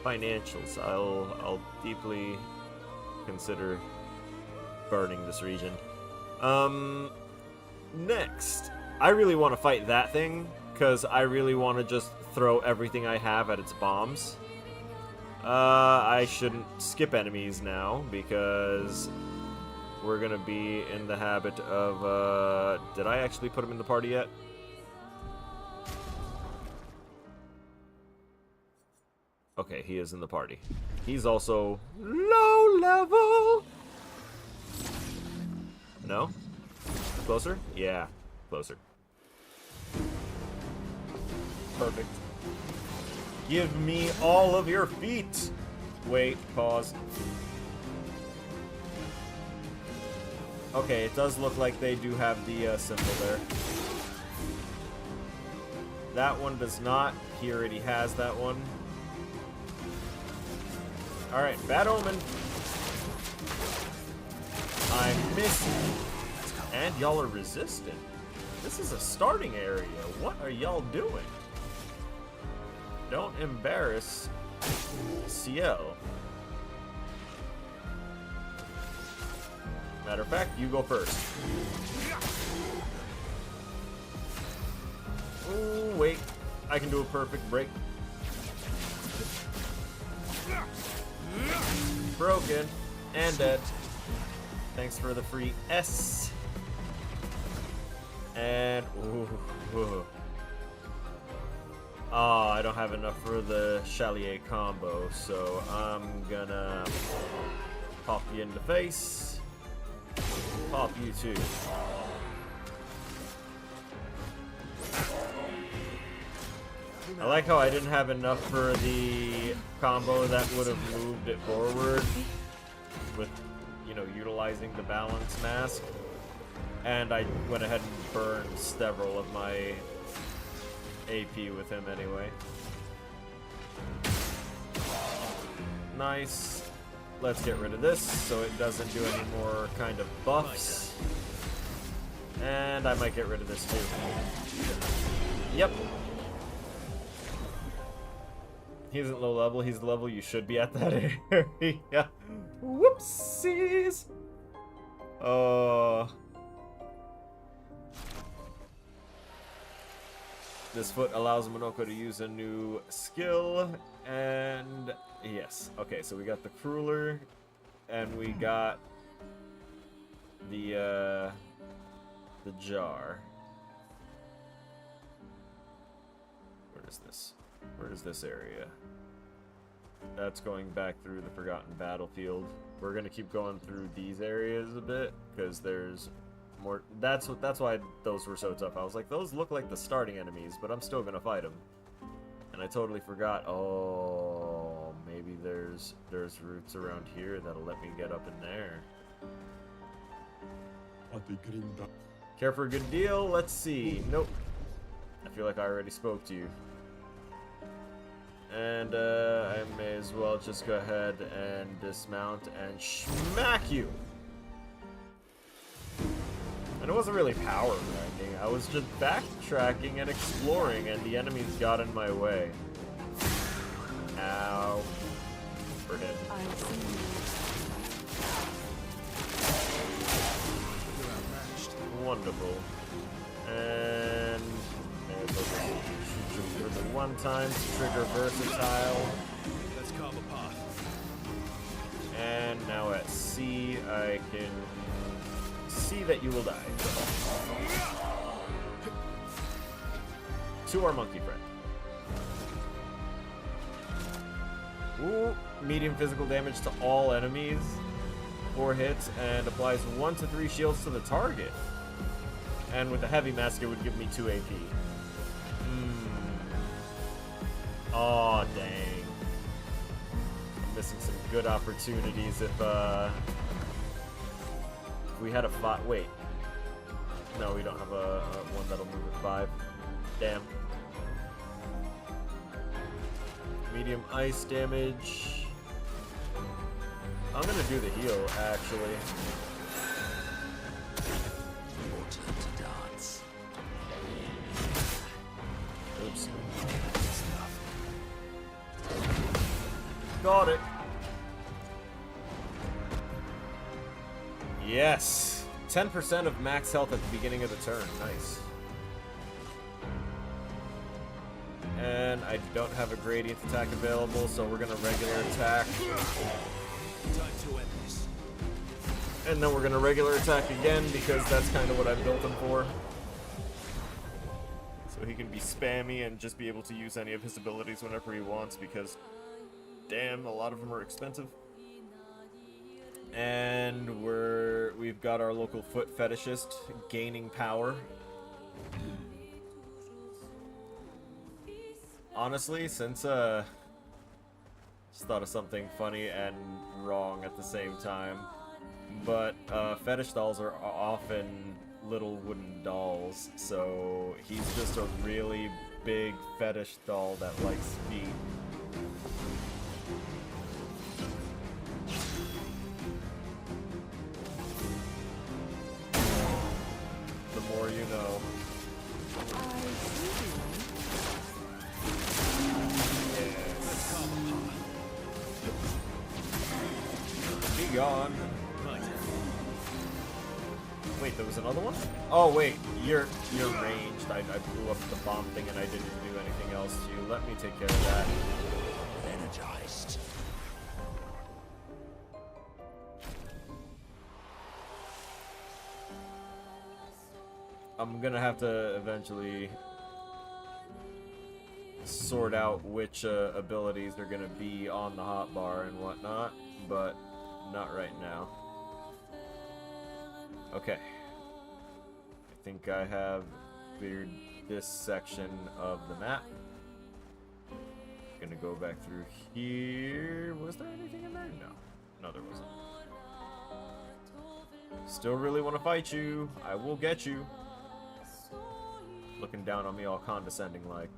financials. I'll deeply consider burning this region. Next, I really want to fight that thing because I really want to just throw everything I have at its bombs. I shouldn't skip enemies now because we're gonna be in the habit of, did I actually put him in the party yet? Okay, he is in the party. He's also low level. No? Closer? Yeah, closer. Perfect. Give me all of your feet. Wait, pause. Okay, it does look like they do have the symbol there. That one does not. He already has that one. Alright, Bad Omen. I'm missing. And y'all are resistant. This is a starting area. What are y'all doing? Don't embarrass CL. Matter of fact, you go first. Ooh, wait. I can do a perfect break. Broken. And dead. Thanks for the free S. And... ooh. Oh, I don't have enough for the Chalier combo, so I'm gonna pop you in the face. Pop you too. I like how I didn't have enough for the combo that would have moved it forward with, you know, utilizing the balance mask. And I went ahead and burned several of my AP with him anyway. Nice. Let's get rid of this so it doesn't do any more kind of buffs. And I might get rid of this too. Yep. He isn't low level, he's the level you should be at that area. Whoopsies! This foot allows Monoko to use a new skill, and yes. Okay, so we got the Crueler, and we got the jar. Where is this? Where is this area? That's going back through the Forgotten Battlefield. We're gonna keep going through these areas a bit, because there's more. That's why those were so tough. I was like, those look like the starting enemies, but I'm still gonna fight them. And I totally forgot. Oh, maybe there's routes around here that'll let me get up in there. Care for a good deal? Let's see. Nope. I feel like I already spoke to you. And I may as well just go ahead and dismount and smack you. And it wasn't really power grinding. I was just backtracking and exploring, and the enemies got in my way. Ow. For him. Wonderful. And shoot you for the one time to trigger versatile. Let's carve a path. And now at C, I can see that you will die. To our monkey friend. Ooh, medium physical damage to all enemies. 4 hits and applies 1 to 3 shields to the target. And with the heavy mask, it would give me 2 AP. Aw, dang. I'm missing some good opportunities if we had a fight. Wait. No, we don't have a one that'll move at 5. Damn. Medium ice damage. I'm gonna do the heal, actually. Your turn to dance. Oops. Got it. Yes. 10% of max health at the beginning of the turn. Nice. And I don't have a gradient attack available, so we're gonna regular attack. Time to end this. And then we're gonna regular attack again, because that's kind of what I built him for. So he can be spammy and just be able to use any of his abilities whenever he wants, because damn, a lot of them are expensive. And we've got our local foot fetishist gaining power. Honestly, since just thought of something funny and wrong at the same time. But fetish dolls are often little wooden dolls, so he's just a really big fetish doll that likes feet. no. Be gone. Wait, there was another one? Oh wait, you're ranged. I blew up the bomb thing and I didn't do anything else to you. Let me take care of that. Energized. I'm gonna have to eventually sort out which abilities are gonna be on the hotbar and whatnot, but not right now. Okay. I think I have cleared this section of the map. Gonna go back through here. Was there anything in there? No. No, there wasn't. Still really want to fight you. I will get you. Looking down on me all condescending like.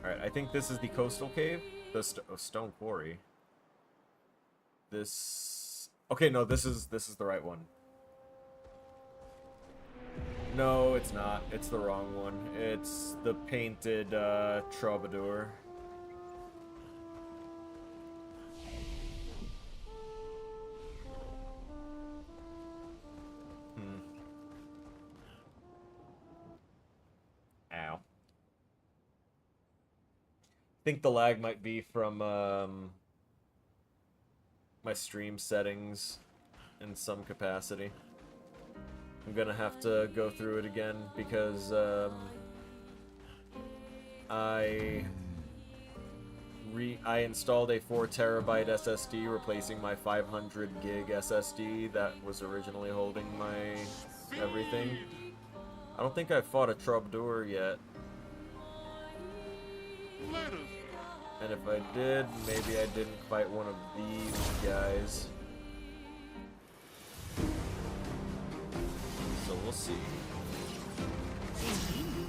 Alright, I think this is the coastal cave. The stone quarry. This... Okay, no, this is the right one. No, it's not. It's the wrong one. It's the painted troubadour. Ow. I think the lag might be from my stream settings in some capacity. I'm gonna have to go through it again because I installed a 4 terabyte SSD replacing my 500 gig SSD that was originally holding my everything. I don't think I've fought a troubadour yet. And if I did, maybe I didn't fight one of these guys. So we'll see.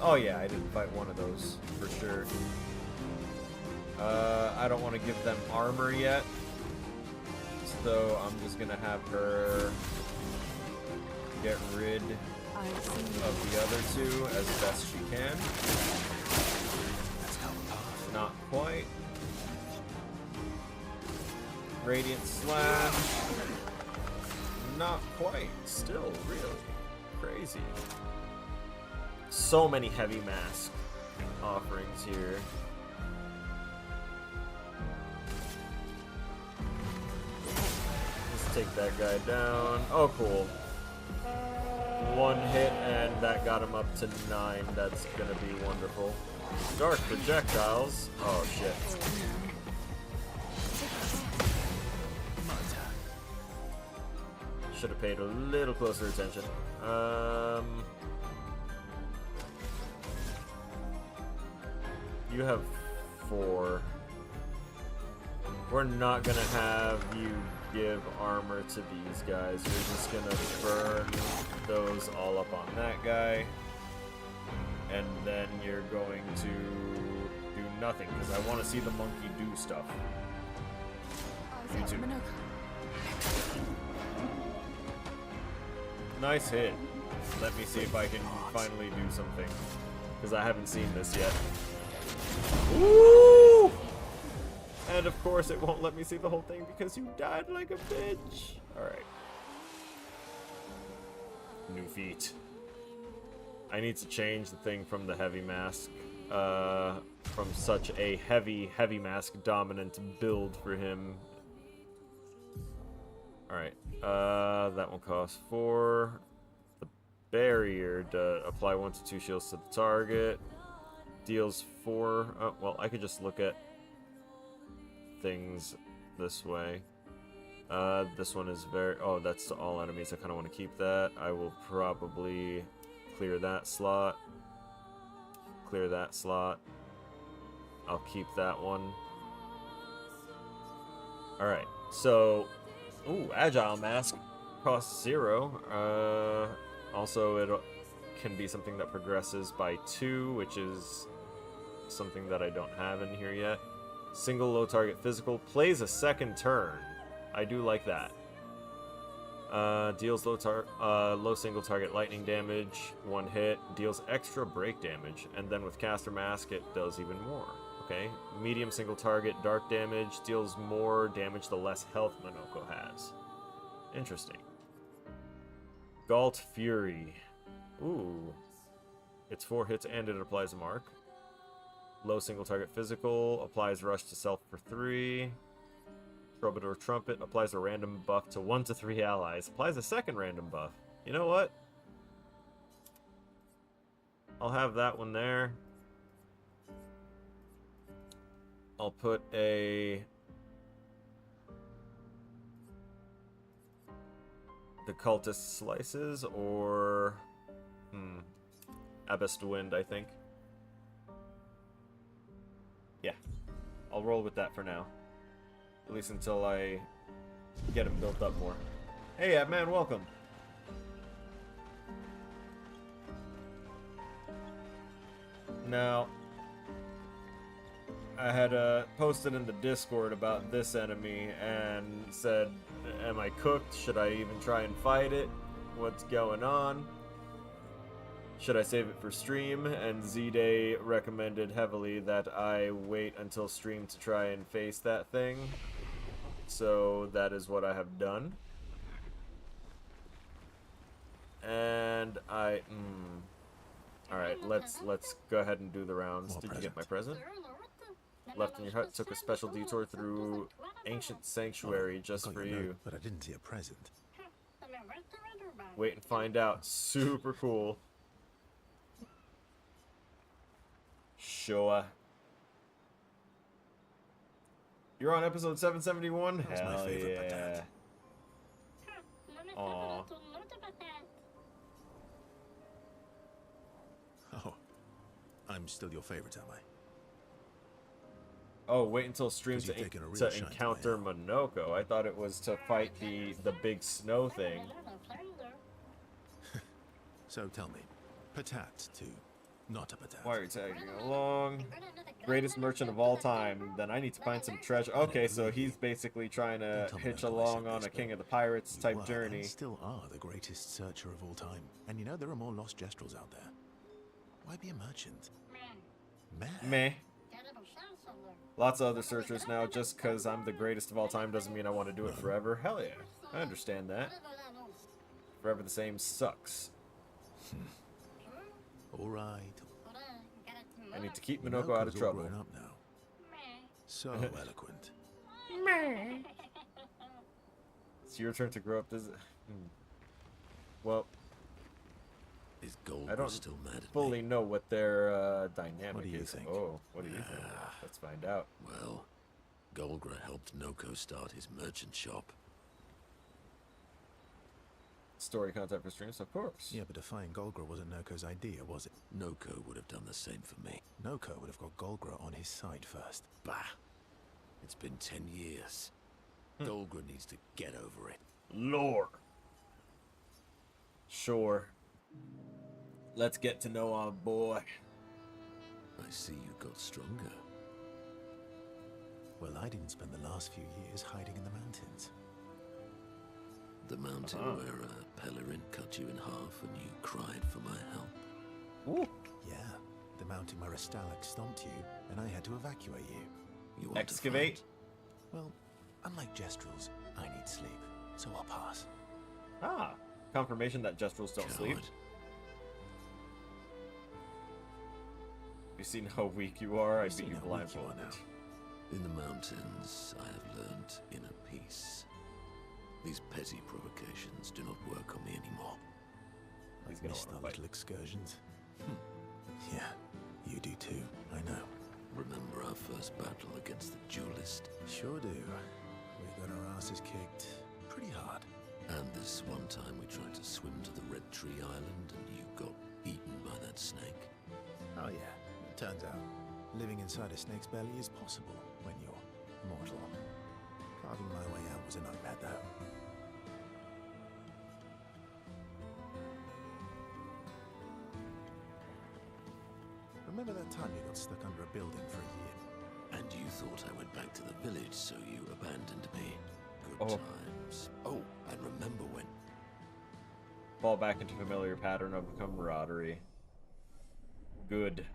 Oh yeah, I didn't fight one of those, for sure. I don't want to give them armor yet. So I'm just gonna have her get rid of the other two as best she can. Not quite. Radiant Slash. Not quite. Still, really. Crazy. So many heavy mask offerings here. Let's take that guy down. Oh, cool. One hit and that got him up to 9. That's gonna be wonderful. Dark projectiles. Oh shit. Should have paid a little closer attention. You have 4. We're not gonna have you give armor to these guys. You're just gonna burn those all up on that guy. And then you're going to do nothing, because I want to see the monkey do stuff. You too. Nice hit. Let me see if I can finally do something, because I haven't seen this yet. Woo! And of course it won't let me see the whole thing because you died like a bitch. Alright. New feat. I need to change the thing from the heavy mask, from such a heavy mask dominant build for him. Alright, that one costs 4. The barrier to apply 1 to 2 shields to the target. Deals 4, oh, well, I could just look at things this way. This one is very, oh, that's to all enemies. I kind of want to keep that. I will probably clear that slot. Clear that slot. I'll keep that one. Alright, so... Ooh, Agile Mask. Costs 0. Also, it can be something that progresses by 2, which is something that I don't have in here yet. Single low target physical. Plays a second turn. I do like that. Deals low single target lightning damage, 1 hit, deals extra break damage, and then with Caster Mask it does even more. Okay, medium single target dark damage, deals more damage the less health Minoko has. Interesting. Galt Fury. Ooh. It's 4 hits and it applies a mark. Low single target physical, applies rush to self for 3. Troubadour Trumpet applies a random buff to 1 to 3 allies. Applies a second random buff. You know what? I'll have that one there. I'll put the Cultist Slices or Abyss Wind, I think. Yeah. I'll roll with that for now. At least until I get him built up more. Hey, man, welcome. Now, I had posted in the Discord about this enemy and said, am I cooked? Should I even try and fight it? What's going on? Should I save it for stream? And Z-Day recommended heavily that I wait until stream to try and face that thing. So that is what I have done. And alright, let's go ahead and do the rounds. Did you get my present? Left in your hut, took a special detour through ancient sanctuary just for you. But I didn't see a present. Wait and find out. Super cool. Sure. You're on episode 771? That was my favorite yeah. Aww. Oh, I'm still your favorite, am I? Oh, wait until stream 'Cause you've to taken a real shine to my encounter eye. Minoko. I thought it was to fight the big snow thing. So tell me, patat to not a patat. Why are you tagging along? Greatest merchant of all time. Then I need to find some treasure. Okay, so he's basically trying to Don't tell me hitch that twice along at on this, a King but of the Pirates You type were journey. and still are the greatest searcher of all time. And you know there are more lost Jestrels out there. Why be a merchant? Meh. Meh. Lots of other searchers now. Just because I'm the greatest of all time doesn't mean I want to do it forever. Hell yeah. I understand that. Forever the same sucks. All right. I need to keep Minoko out of Minoko's all trouble. grown up now. So eloquent. It's your turn to grow up. Does it? Well, Is Gold I don't still mad at fully me? know what their dynamic What do you is. think? Oh, what do you think? Let's find out. Well, Golgra helped Noko start his merchant shop. Story content for streams, of course. Yeah, but defying Golgra wasn't Noko's idea, was it? Noko would have done the same for me. Noko would have got Golgra on his side first. Bah! It's been 10 years. Golgra needs to get over it. Lore. Sure. Let's get to know our boy. I see you got stronger. Well, I didn't spend the last few years hiding in the mountains. The mountain where Pellerin cut you in half and you cried for my help. Ooh. Yeah, the mountain where a Stalak stomped you, and I had to evacuate you. You want Excavate? to fight? Well, unlike Jestrels, I need sleep, so I'll pass. Ah. Confirmation that Jestrels don't sleep. Coward. You seen how weak you are? I beat seen you how weak you are blindfolded. now. In the mountains, I have learned inner peace. These petty provocations do not work on me anymore. He's I've gonna missed wanna our fight. little excursions. Yeah, you do too, I know. Remember our first battle against the duelist? Sure do. We got our asses kicked pretty hard. And this one time we tried to swim to the Red Tree Island and you got eaten by that snake. Oh yeah, turns out living inside a snake's belly is possible when you're mortal. Carving my way out was a nightmare though. Remember that time you got stuck under a building for a year? And you thought I went back to the village, so you abandoned me. Good Oh. times. Oh, and remember when... Fall back into familiar pattern of camaraderie. Good.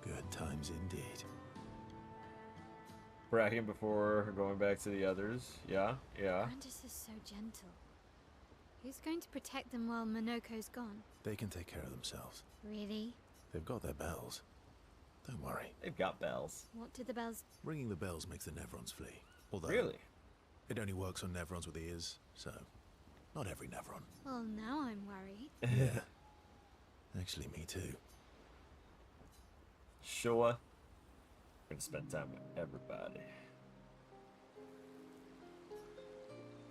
Good times indeed. Bragging before going back to the others. Yeah, yeah. Brandis is so gentle. Who's going to protect them while Minoko's gone? They can take care of themselves. Really? They've got their bells. Don't worry. They've got bells. What do the bells... Ringing the bells makes the Nevrons flee. Although Really? it only works on Nevrons with ears, so not every Nevron. Well, now I'm worried. Yeah. Actually, me too. Sure. Gonna spend time with everybody.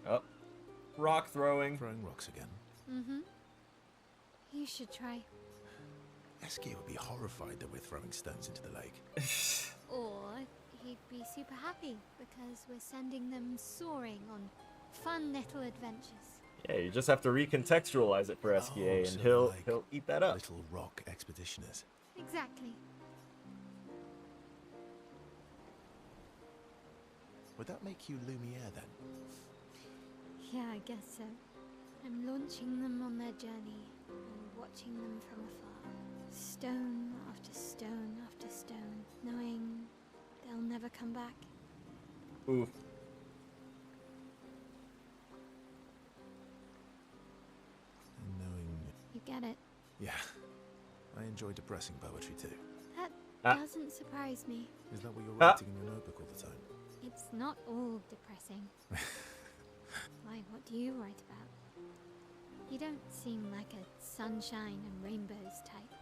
Oh. Rock throwing. Throwing rocks again. Mm-hmm. You should try. Esky would be horrified that we're throwing stones into the lake. Or he'd be super happy because we're sending them soaring on fun little adventures. Yeah, you just have to recontextualize it for SKA, so and like he'll eat that up. Little rock expeditioners. Exactly. Would that make you Lumiere then? Yeah, I guess so. I'm launching them on their journey and watching them from afar. Stone after stone after stone, knowing they'll never come back. Oof. And knowing... You get it? Yeah. I enjoy depressing poetry too. That Ah. doesn't surprise me. Is that what you're Ah. writing in your notebook all the time? It's not all depressing. Why, what do you write about? You don't seem like a sunshine and rainbows type.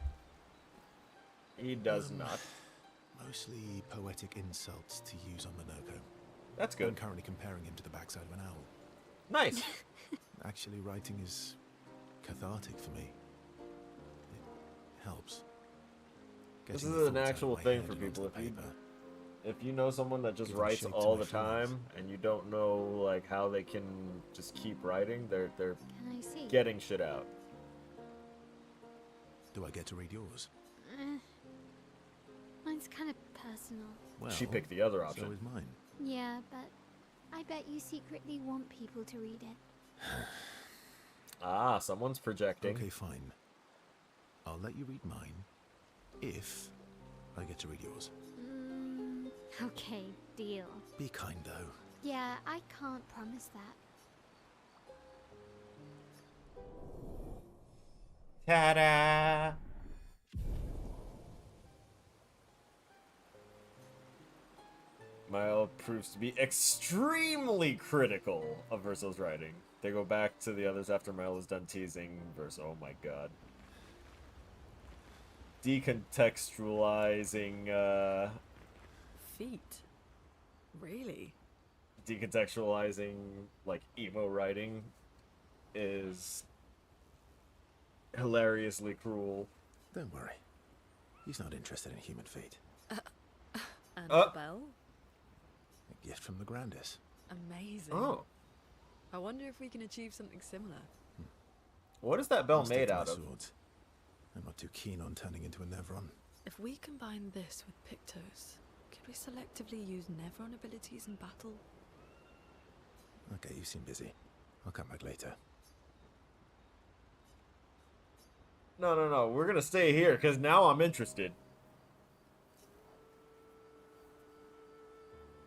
He does not. Mostly poetic insults to use on Minoko. That's I'm good. currently comparing him to the backside of an owl. Nice. Actually, writing is cathartic for me. It helps. This Getting is the an thoughts out of actual my thing head for and onto people. the paper. If you know someone that just Giving writes shape to all my the time feelings. and you don't know like how they can just keep writing, they're Can I see? getting shit out. Do I get to read yours? Mine's kind of personal. Well, She picked the other so option. is mine. Yeah, but I bet you secretly want people to read it. Ah, someone's projecting. Okay, fine. I'll let you read mine if I get to read yours. Okay, deal. Be kind, though. Yeah, I can't promise that. Ta-da! Mile proves to be extremely critical of Verso's writing. They go back to the others after Mile is done teasing Verso. Oh my god. Decontextualizing, Feet? Really? decontextualizing, like, emo writing is hilariously cruel. Don't worry. He's not interested in human feet. And the bell? A gift from the Grandis. Amazing. Oh. I wonder if we can achieve something similar. What is that bell I'll stick made to my out of? swords. I'm not too keen on turning into a Nevron. If we combine this with Pictos, could we selectively use Nevron abilities in battle? Okay, you seem busy. I'll come back later. No. We're gonna stay here, because now I'm interested.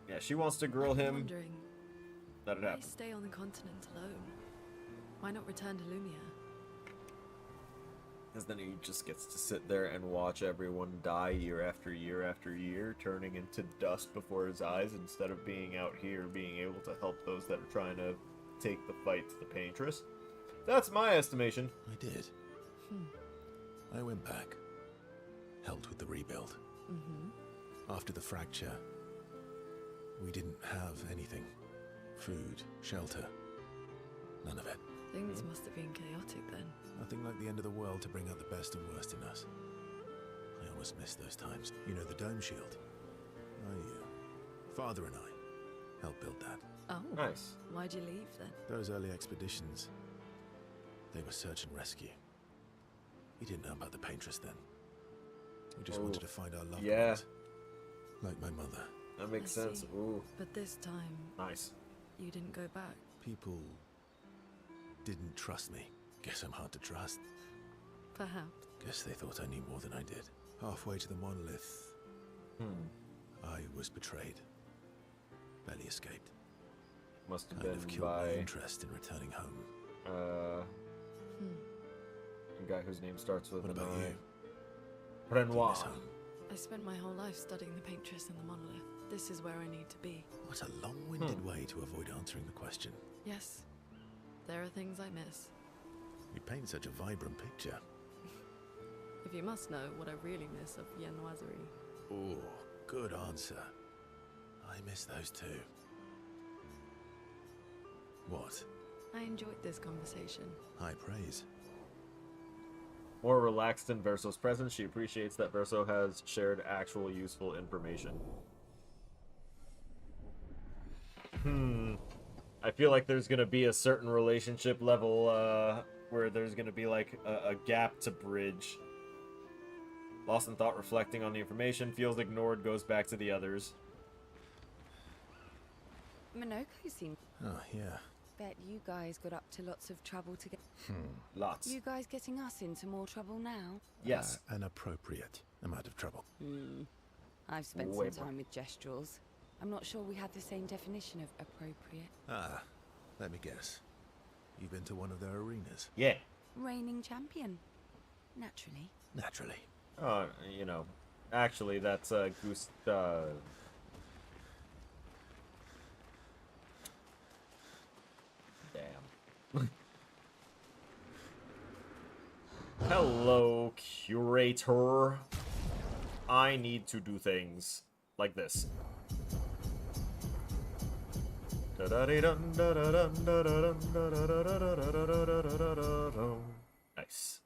Yeah, she wants to grill I'm him. wondering, Let it why happen. stay on the continent alone? Why not return to Lumia? Because then he just gets to sit there and watch everyone die year after year after year, turning into dust before his eyes, instead of being out here, being able to help those that are trying to take the fight to the Paintress. That's my estimation. I did. I went back. Helped with the rebuild. After the fracture, we didn't have anything. Food, shelter. None of it. Things must have been chaotic then. Nothing like the end of the world to bring out the best and worst in us. I always miss those times. You know the dome shield? Father and I helped build that. Oh. Nice. Why'd you leave then? Those early expeditions, they were search and rescue. We didn't know about the Paintress then. We just wanted to find our loved yeah. ones. Like my mother. That makes I sense. see. Ooh, But this time, nice. you didn't go back. People didn't trust me. Guess I'm hard to trust. Perhaps. Guess they thought I knew more than I did. Halfway to the monolith, I was betrayed. Barely escaped. Must have Kind of been killed my by interest in returning home. a guy whose name starts with What an about I. you? Do you Renoir. miss home? I spent my whole life studying the paintress and the monolith. This is where I need to be. What a long-winded way to avoid answering the question. Yes, there are things I miss. You paint such a vibrant picture. If you must know what I really miss of Viennoiserie. Oh, good answer. I miss those too. What? I enjoyed this conversation. High praise. More relaxed than Verso's presence, she appreciates that Verso has shared actual useful information. I feel like there's gonna be a certain relationship level where there's gonna be like a gap to bridge. Lost in thought, reflecting on the information, feels ignored, goes back to the others. Minoko seemed. Oh, yeah. Bet you guys got up to lots of trouble to get. Lots. You guys getting us into more trouble now? Yes. An appropriate amount of trouble. I've spent Way some more. time with gestuals. I'm not sure we had the same definition of appropriate. Ah, let me guess. You've been to one of their arenas? Yeah. Reigning champion. Naturally. Naturally. You know, actually, that's Goose. Damn. Hello, curator. I need to do things like this. Nice.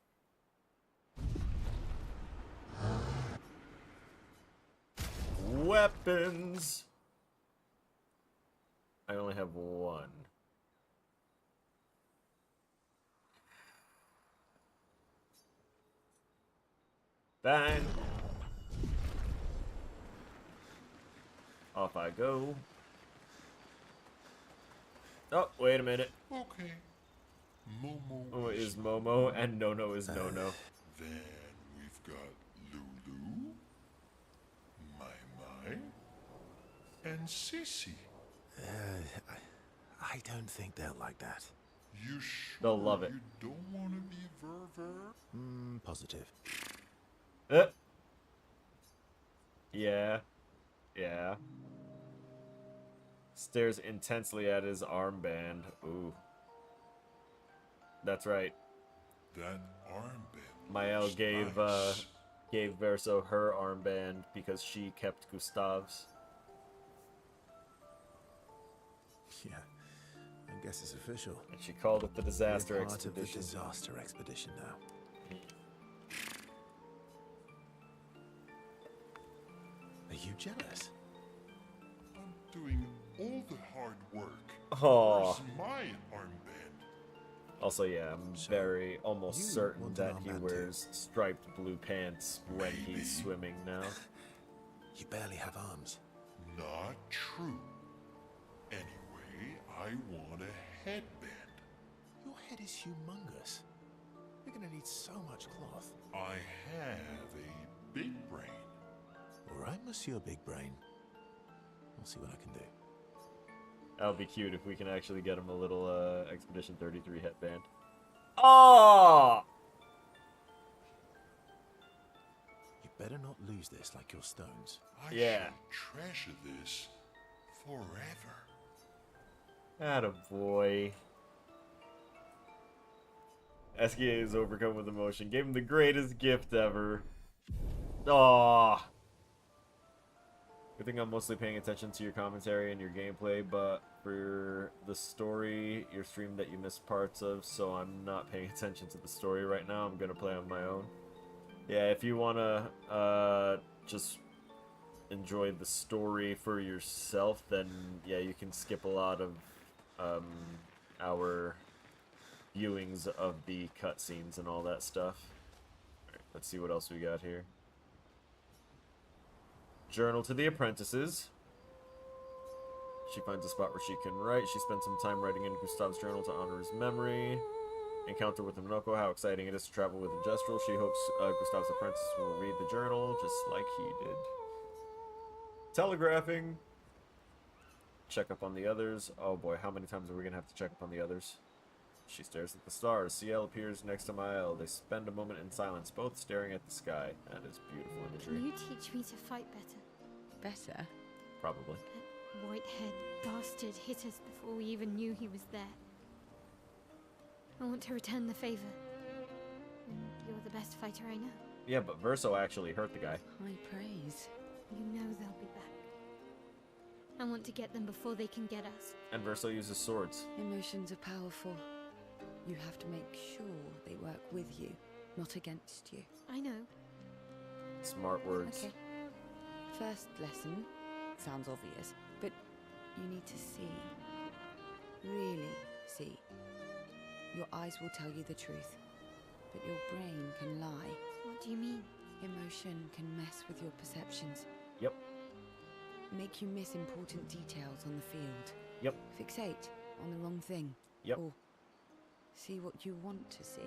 Weapons. I only have one. Bang. Off I go. Oh, wait a minute. Okay. Momo Momo is Momo, and Nono is Nono. Then we've got Lulu, Mai, and Sissy. I don't think they'll like that. You sure They'll love it. you don't want to be Ver? Positive. Yeah. Yeah. Stares intensely at his armband. Ooh. That's right. That armband. Mael looks gave nice. gave Verso her armband because she kept Gustav's. Yeah, I guess it's official. And she called it the Disaster We're part of the Expedition. disaster expedition now. Are you jealous? I'm doing all the hard work. Oh. Where's my armband? Also, yeah, I'm So, very almost you certain want an that he armband too? wears striped blue pants when Maybe. he's swimming now. You barely have arms. Not true. Anyway, I want a headband. Your head is humongous. You're gonna need so much cloth. I have a big brain. All right, Monsieur Big Brain. I'll see what I can do. That'll be cute if we can actually get him a little Expedition 33 headband. Oh! You better not lose this like your stones. I Yeah. shall treasure this forever. Attaboy. SKA is overcome with emotion. Gave him the greatest gift ever. Aww. Good thing I'm mostly paying attention to your commentary and your gameplay, but for the story, your stream that you missed parts of, so I'm not paying attention to the story right now. I'm gonna play on my own. Yeah, if you wanna just enjoy the story for yourself, then yeah, you can skip a lot of our viewings of the cutscenes and all that stuff. Alright, let's see what else we got here. Journal to the apprentices. She finds a spot where she can write. She spends some time writing in Gustav's journal to honor his memory. Encounter with Minoko, how exciting it is to travel with Gestrel. She hopes Gustav's apprentice will read the journal, just like he did. Telegraphing. Check up on the others. Oh boy, how many times are we going to have to check up on the others? She stares at the stars. CL appears next to Mael. They spend a moment in silence, both staring at the sky. That is beautiful imagery. Can you teach me to fight better? Better? Probably. That white-haired bastard hit us before we even knew he was there. I want to return the favor. And you're the best fighter I know. Yeah, but Verso actually hurt the guy. High praise. You know they'll be back. I want to get them before they can get us. And Verso uses swords. Emotions are powerful. You have to make sure they work with you, not against you. I know. Smart words. Okay. First lesson sounds obvious, but you need to see. Really see. Your eyes will tell you the truth, but your brain can lie. What do you mean? Emotion can mess with your perceptions. Yep. Make you miss important details on the field. Yep. Fixate on the wrong thing. Yep. Or see what you want to see.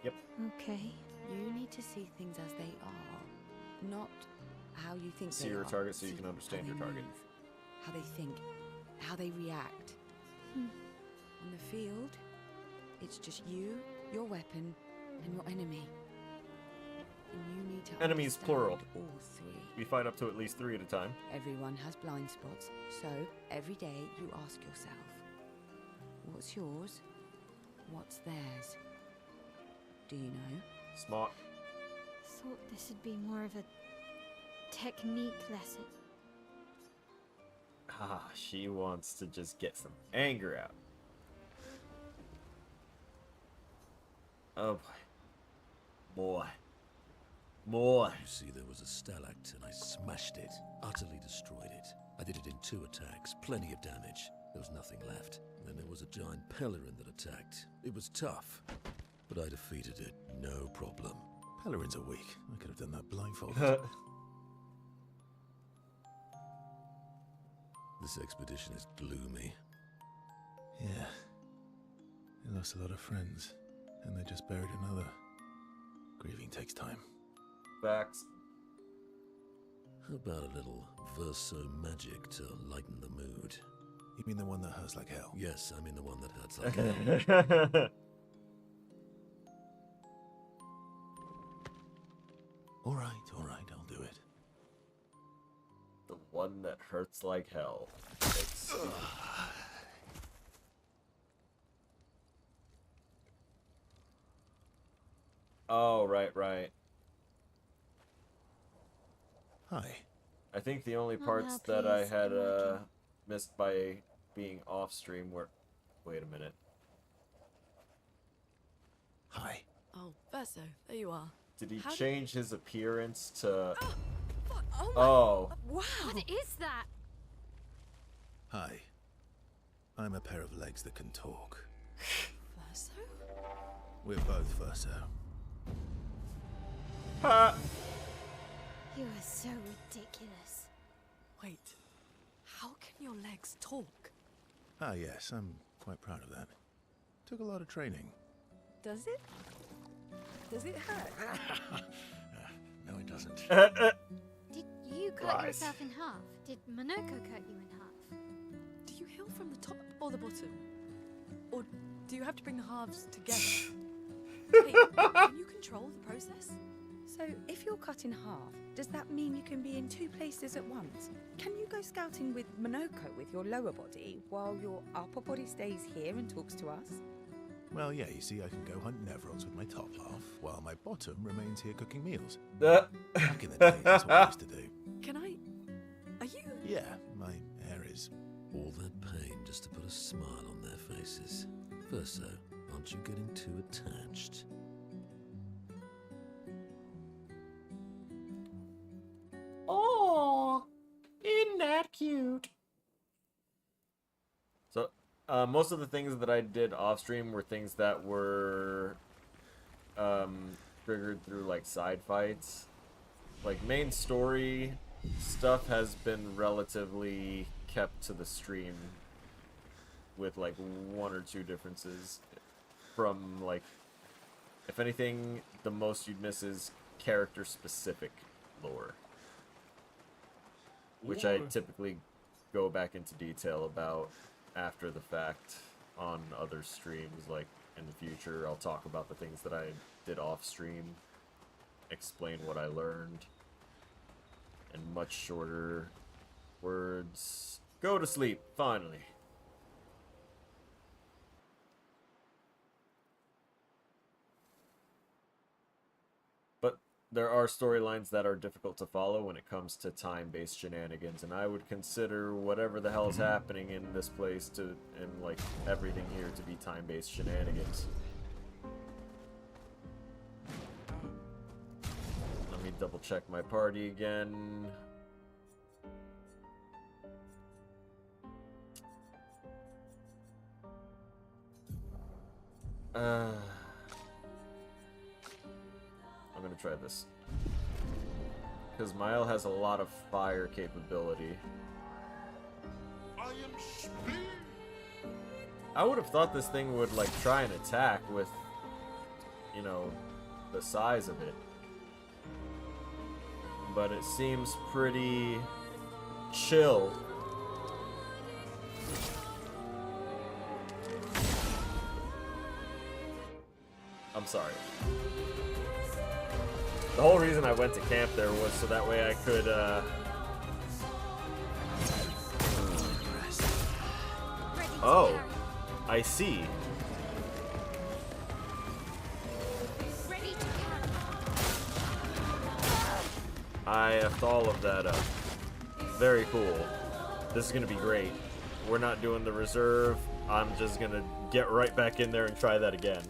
Yep. Okay. You need to see things as they are, not how you think See they your are. target so you See can understand how your they target. move, how they think, how they react. On the field, it's just you, your weapon, and your enemy. And you need to Enemies, plural. understand all three. We fight up to at least 3 at a time. Everyone has blind spots, so every day you ask yourself, what's yours? What's theirs? Do you know? Smart. Thought this would be more of a technique lesson. Ah, she wants to just get some anger out. Oh boy. Boy. More. You see, there was a stalact, and I smashed it, utterly destroyed it. I did it in 2 attacks, plenty of damage. There was nothing left. Then there was a giant Pellerin that attacked. It was tough, but I defeated it, no problem. Pellerins are weak. I could have done that blindfolded. This expedition is gloomy. Yeah. They lost a lot of friends, and they just buried another. Grieving takes time. Facts. How about a little verso magic to lighten the mood? You mean the one that hurts like hell? Yes, I mean the one that hurts like hell. All right, I'll do it. The one that hurts like hell. Excuse- Oh, right. Hi. I think the only Oh, parts now that I please, had I'm working. missed by being off stream were... Wait a minute. Hi. Oh, Verso, there you are. Did he How did- change his appearance to... What? Oh my... Oh. Wow. What is that? Hi. I'm a pair of legs that can talk. Verso? We're both Verso. Ha! You are so ridiculous. Wait. How can your legs talk? Ah, yes, I'm quite proud of that. Took a lot of training. Does it? Does it hurt? No, it doesn't. Did you cut Lies. yourself in half? Did Minoko cut you in half? Do you heal from the top or the bottom? Or do you have to bring the halves together? Hey, can you control the process? So, if you're cut in half, does that mean you can be in 2 places at once? Can you go scouting with Minoko with your lower body, while your upper body stays here and talks to us? Well, yeah, you see, I can go hunt Nevrons with my top half, while my bottom remains here cooking meals. Uh, Back in the day, that's what I used to do. Can I... Are you... Yeah, my hair is... All that pain just to put a smile on their faces. Verso, aren't you getting too attached? Oh, isn't that cute? So, most of the things that I did off stream were things that were triggered through like side fights. Like main story stuff has been relatively kept to the stream with like 1 or 2 differences from like, if anything, the most you'd miss is character specific lore, which I typically go back into detail about after the fact on other streams. Like in the future, I'll talk about the things that I did off stream, explain what I learned in much shorter words. Go to sleep, finally. But there are storylines that are difficult to follow when it comes to time-based shenanigans, and I would consider whatever the hell is happening in this place to, and like everything here, to be time-based shenanigans. Let me double check my party again. I'm gonna try this, because Mile has a lot of fire capability. I am speed. I would have thought this thing would like try and attack with, you know, the size of it, but it seems pretty chill. I'm sorry. The whole reason I went to camp there was so that way I could, Oh, I see. I effed all of that up. Very cool. This is gonna be great. We're not doing the reserve. I'm just gonna get right back in there and try that again.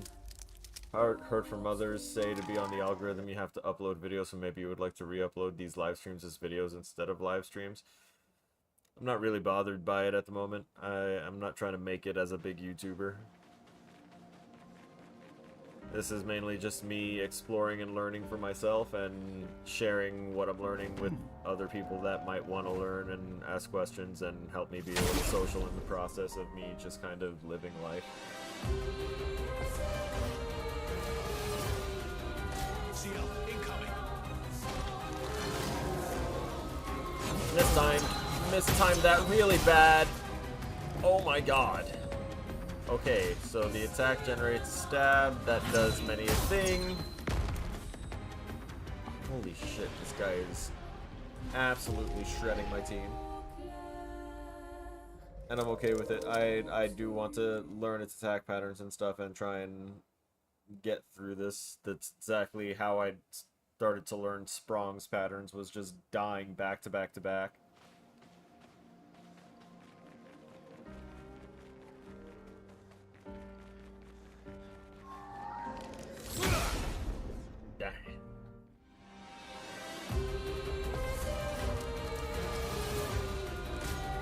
Heard from others say to be on the algorithm you have to upload videos, so maybe you would like to re-upload these live streams as videos instead of live streams. I'm not really bothered by it at the moment. I'm not trying to make it as a big YouTuber. This is mainly just me exploring and learning for myself and sharing what I'm learning with other people that might want to learn and ask questions and help me be a little social in the process of me just kind of living life. Mistimed that really bad. Oh my god. Okay, so the attack generates stab. That does many a thing. Holy shit, this guy is absolutely shredding my team. And I'm okay with it. I do want to learn its attack patterns and stuff and try and get through this. That's exactly how I started to learn Sprong's patterns, was just dying back to back to back. Dang.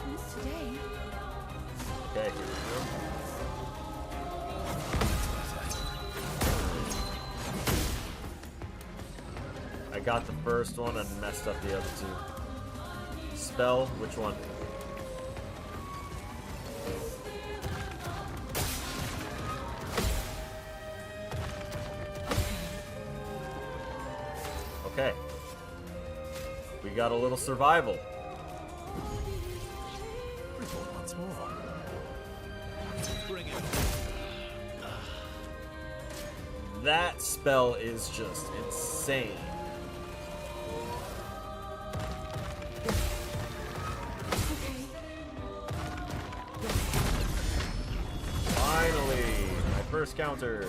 Not today. Okay, here we go. I got the first one and messed up the other two. Spell, which one? Okay. We got a little survival. Once more. Bring it. That spell is just insane. Finally, my first counter.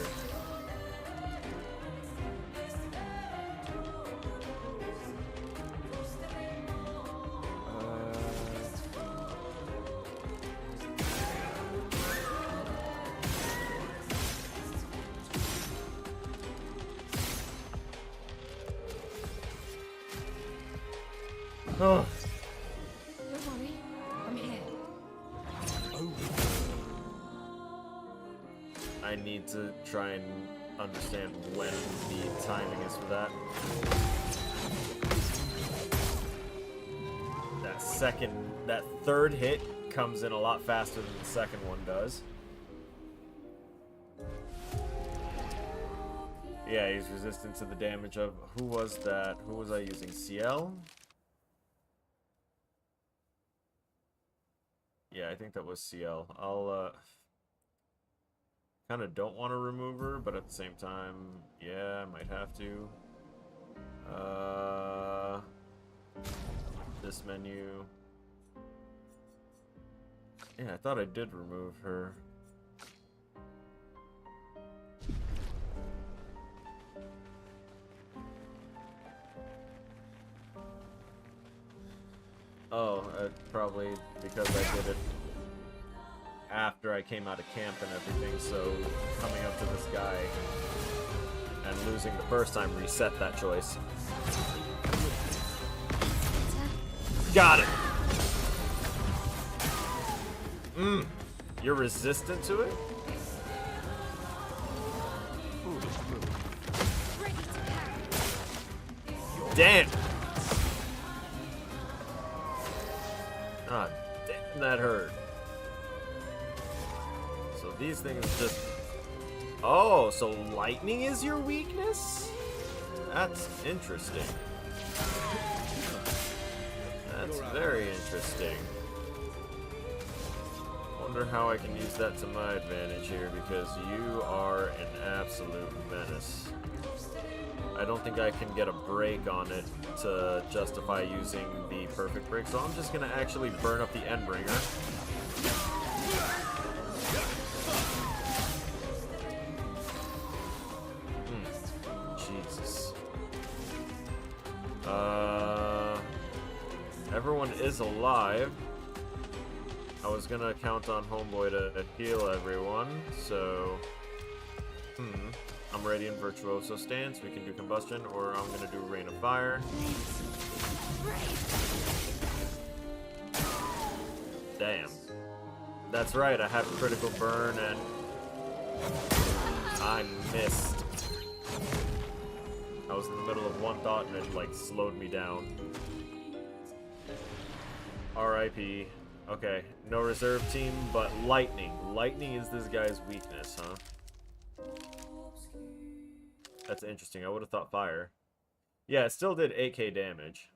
Oh. Don't worry, I'm here. I need to try and understand when the timing is for that. That that third hit comes in a lot faster than the second one does. Yeah, he's resistant to the damage of, who was that? Who was I using? CL? Yeah, I think that was CL. I'll, kind of don't want to remove her, but at the same time, yeah, I might have to. This menu. Yeah, I thought I did remove her. Oh, probably because I did it after I came out of camp and everything, so coming up to this guy and losing the first time reset that choice. Got it! You're resistant to it? Damn! Ah, damn, that hurt. So these things just... Oh, so lightning is your weakness? That's interesting. That's very interesting. Wonder how I can use that to my advantage here, because you are an absolute menace. I don't think I can get a break on it to justify using the perfect break, so I'm just gonna actually burn up the Endbringer. Jesus. Everyone is alive. I was gonna count on Homeboy to heal everyone, so... I'm ready in Virtuoso stance. We can do Combustion, or I'm gonna do Rain of Fire. Damn. That's right, I have Critical Burn, and... I missed. I was in the middle of one thought, and it, like, slowed me down. R.I.P. Okay, no reserve team, but Lightning. Lightning is this guy's weakness, huh? That's interesting. I would have thought Fire. Yeah, it still did 8k damage.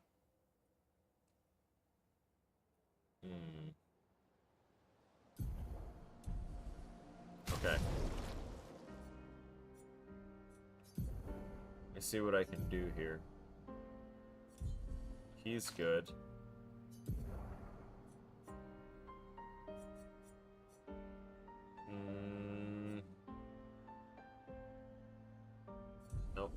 Okay. Let's see what I can do here. He's good. Nope.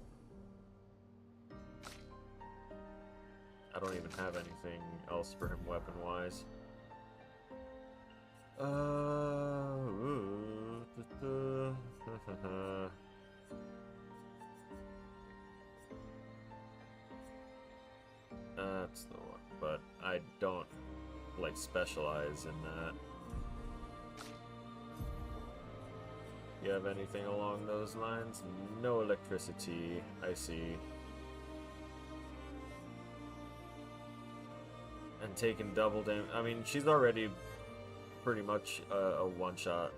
I don't even have anything else for him weapon-wise. That's the one, but I don't, like, specialize in that. You have anything along those lines? No electricity, I see. And taking double damage. I mean, she's already pretty much a one-shot.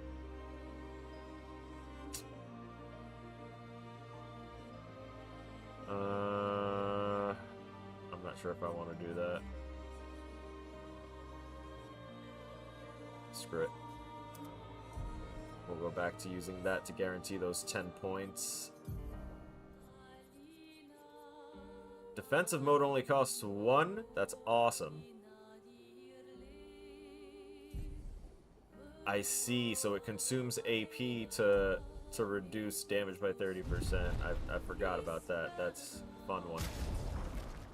I'm not sure if I want to do that. Screw it. We'll go back to using that to guarantee those 10 points. Defensive mode only costs 1? That's awesome. I see, so it consumes AP to reduce damage by 30%. I forgot about that. That's a fun one.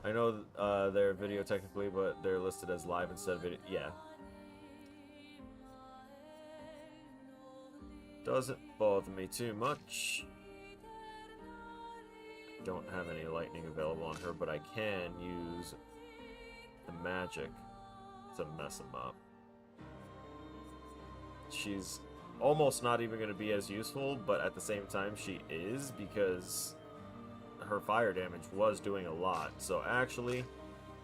I know they're video technically, but they're listed as live instead of video. Yeah. Doesn't bother me too much. Don't have any lightning available on her, but I can use the magic to mess him up. She's almost not even going to be as useful, but at the same time she is, because her fire damage was doing a lot. So actually,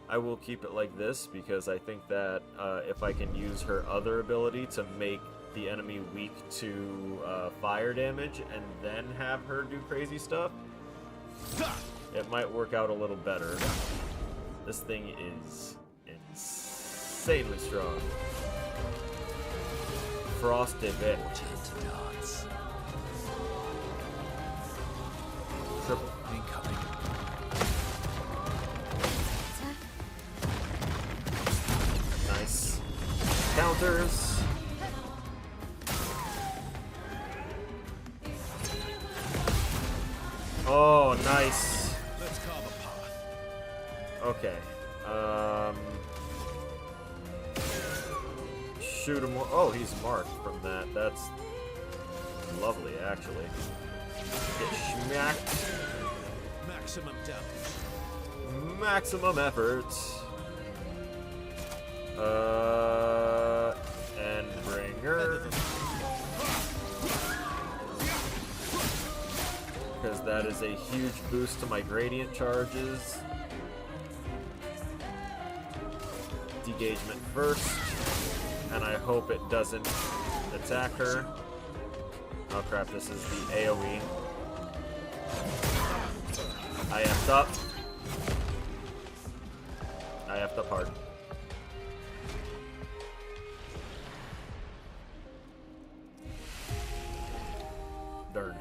I will keep it like this because I think that if I can use her other ability to make the enemy weak to fire damage and then have her do crazy stuff, it might work out a little better. This thing is insanely strong. Frosted Bit. Triple. Incoming. Nice. Counters. Oh, nice. Let's carve a path. Okay. Shoot him. Oh, he's marked from that. That's lovely, actually. Get smacked. Maximum damage. Maximum effort. And bringer. Because that is a huge boost to my gradient charges. Degagement first. And I hope it doesn't attack her. Oh crap, this is the AoE. I effed up. I effed up hard. Darn.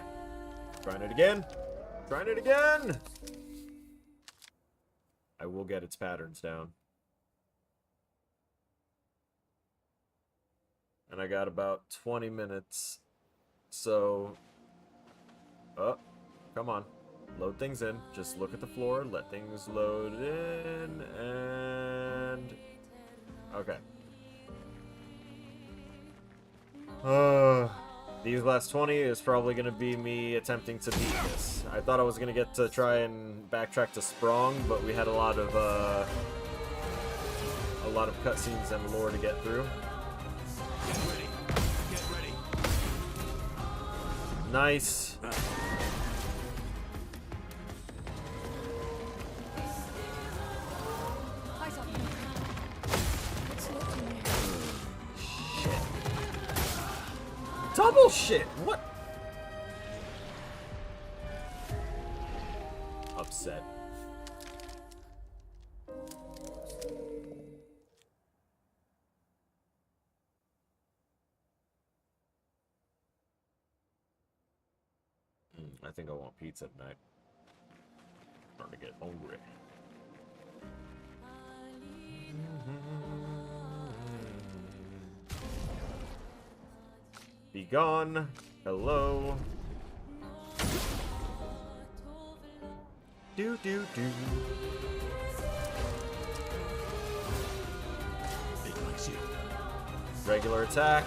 Trying it again. Trying it again! I will get its patterns down. And I got about 20 minutes. So... Oh, come on. Load things in. Just look at the floor, let things load in, and... Okay. These last 20 is probably going to be me attempting to beat this. I thought I was going to get to try and backtrack to Sprong, but we had a lot of cutscenes and lore to get through. Get ready. Get ready. Nice. Eyes on me. What's looking there? Double shit! What? Upset. I think I want pizza tonight. Starting to get hungry. Be gone. Hello. Do do do. Big likes you. Regular attack.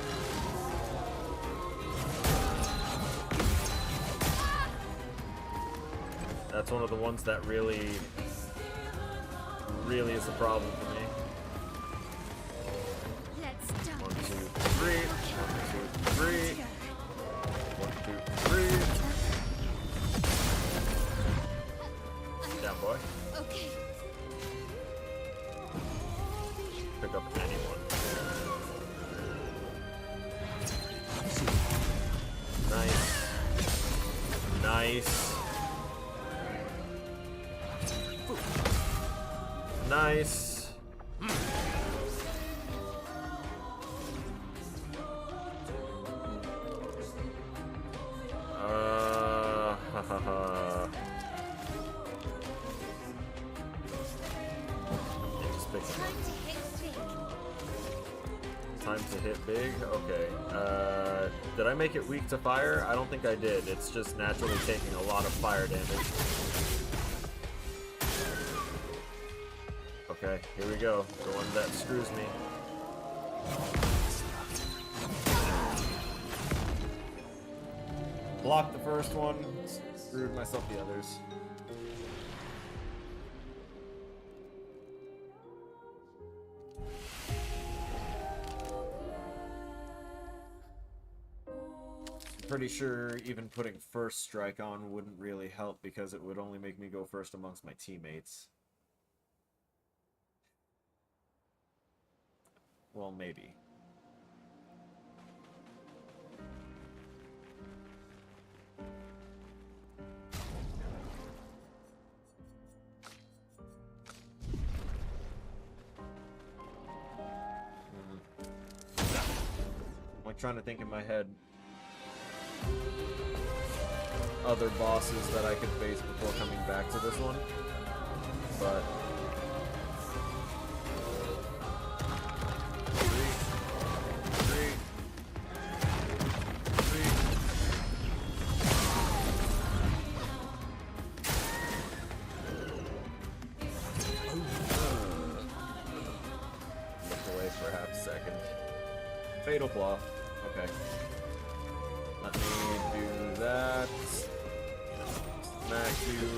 That's one of the ones that really is a problem for me. Let's 1, dance. 2, 3. 1, 2, 3. Down, boy. Okay. Pick up anyone. Nice. Nice. Nice. Haha. Just pick it up. Time to hit big. Time to hit big? Okay. Did I make it weak to fire? I don't think I did. It's just naturally taking a lot of fire damage. Okay, here we go. The one that screws me. Blocked the first one, screwed myself the others. Pretty sure even putting first strike on wouldn't really help because it would only make me go first amongst my teammates. Well, maybe. I'm like trying to think in my head other bosses that I could face before coming back to this one, but look away for half a second. Fatal Claw. Okay. Let me do that. Smack you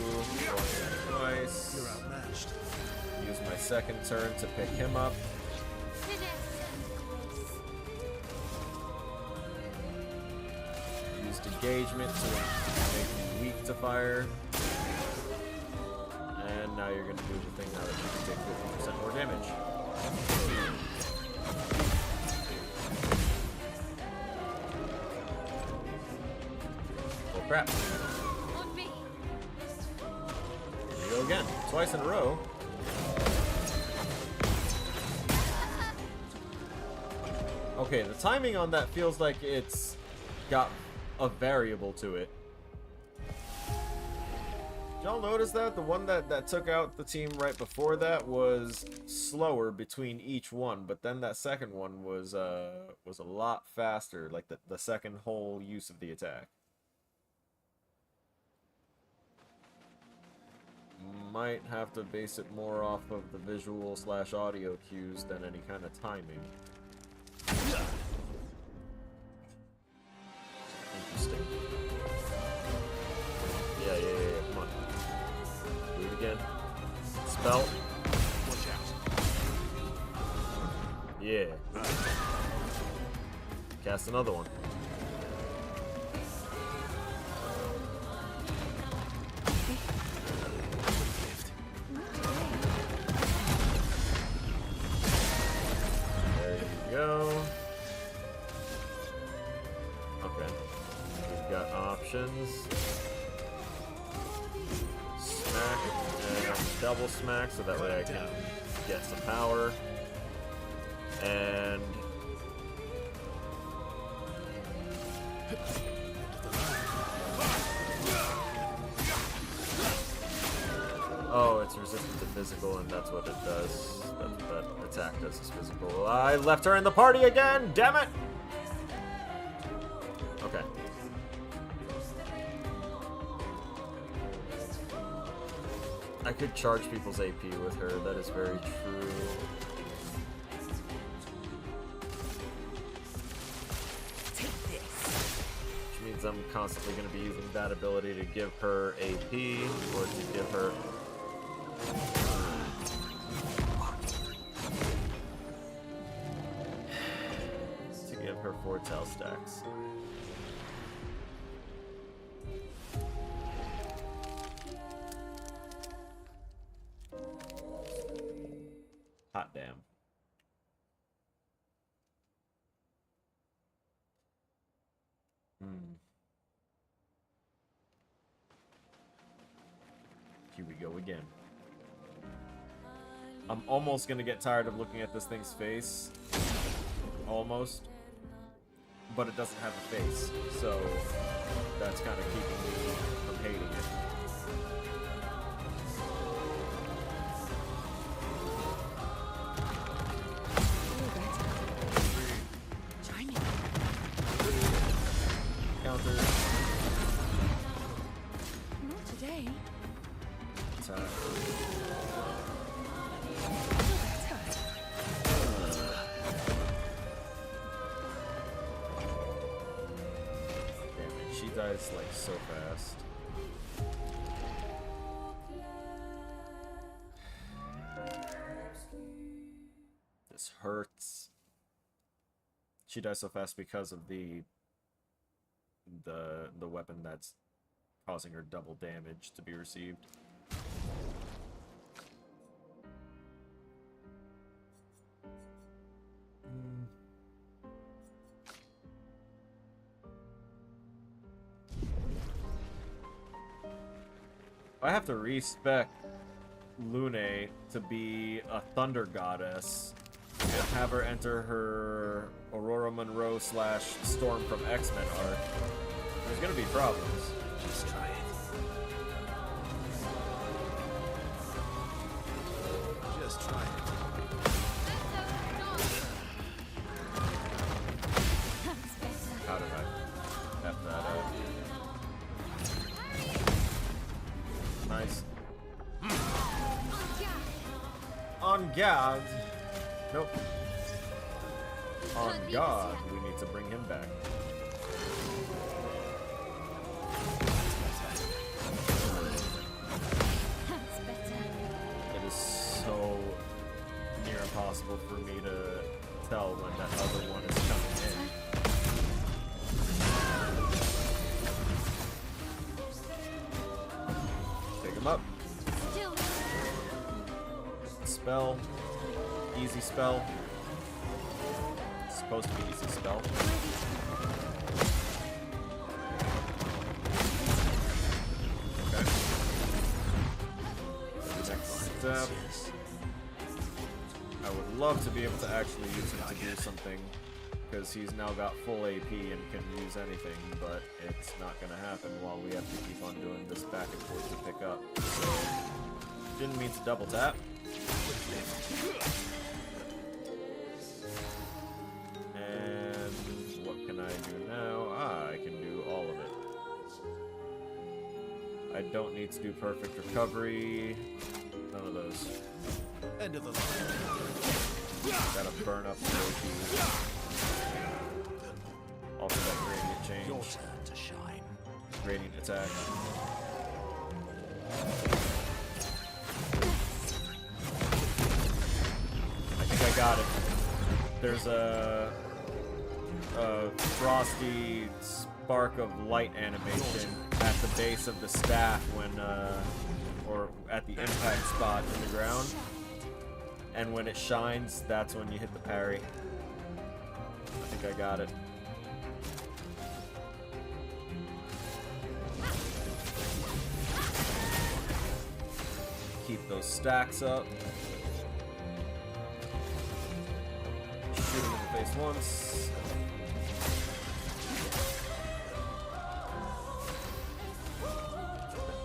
twice. You're outmatched. Use my second turn to pick him up. Used engagement to make him weak to fire. And now you're gonna do the thing now that you can take 50% more damage. Oh crap. Here we go again. Twice in a row. Okay, the timing on that feels like it's got a variable to it. Did y'all notice that? The one that took out the team right before that was slower between each one, but then that second one was a lot faster, like the second whole use of the attack. Might have to base it more off of the visual / audio cues than any kind of timing. Interesting. Yeah, come on. Do it again. Spell. Watch out. Yeah. Cast another one. There you go. Okay. We've got options. Smack and double smack so that way I can get some power. And oh, it's resistant to physical, and that's what it does. That's what that attack does is physical. I left her in the party again! Damn it! Okay. I could charge people's AP with her, that is very true. Which means I'm constantly going to be using that ability to give her AP, or to give her... to give her 4 Tau stacks. Hot damn. Here we go again. I'm almost gonna get tired of looking at this thing's face. Almost. But it doesn't have a face, so that's kind of keeping me from hating it. Counter. Not today. Attack. Damn it, she dies like so fast. This hurts. She dies so fast because of the weapon that's causing her double damage to be received. I have to respec Lune to be a thunder goddess and have her enter her Aurora Monroe / Storm from X-Men arc. There's gonna be problems. Just try it. Just try it. That's better. How did I F that up? Nice. On guard. Nope. On guard. We need to bring him back. That's better. It is so near impossible for me to tell when that other one is coming in. Pick him up. Still. Spell. Easy spell. It's supposed to be easy spell. Okay. Next step. I would love to be able to actually use him to do something, because he's now got full AP and can use anything, but it's not going to happen while we have to keep on doing this back and forth to pick up. So, didn't mean to double tap. And what can I do now? I can do all of it. I don't need to do perfect recovery. None of those. End of the line. Gotta burn up the AP. Also that gradient Your change. turn to shine. Gradient attack. I think I got it. There's a frosty spark of light animation at the base of the staff when, or at the impact spot in the ground. And when it shines, that's when you hit the parry. I think I got it. Keep those stacks up. Shoot him in the face once.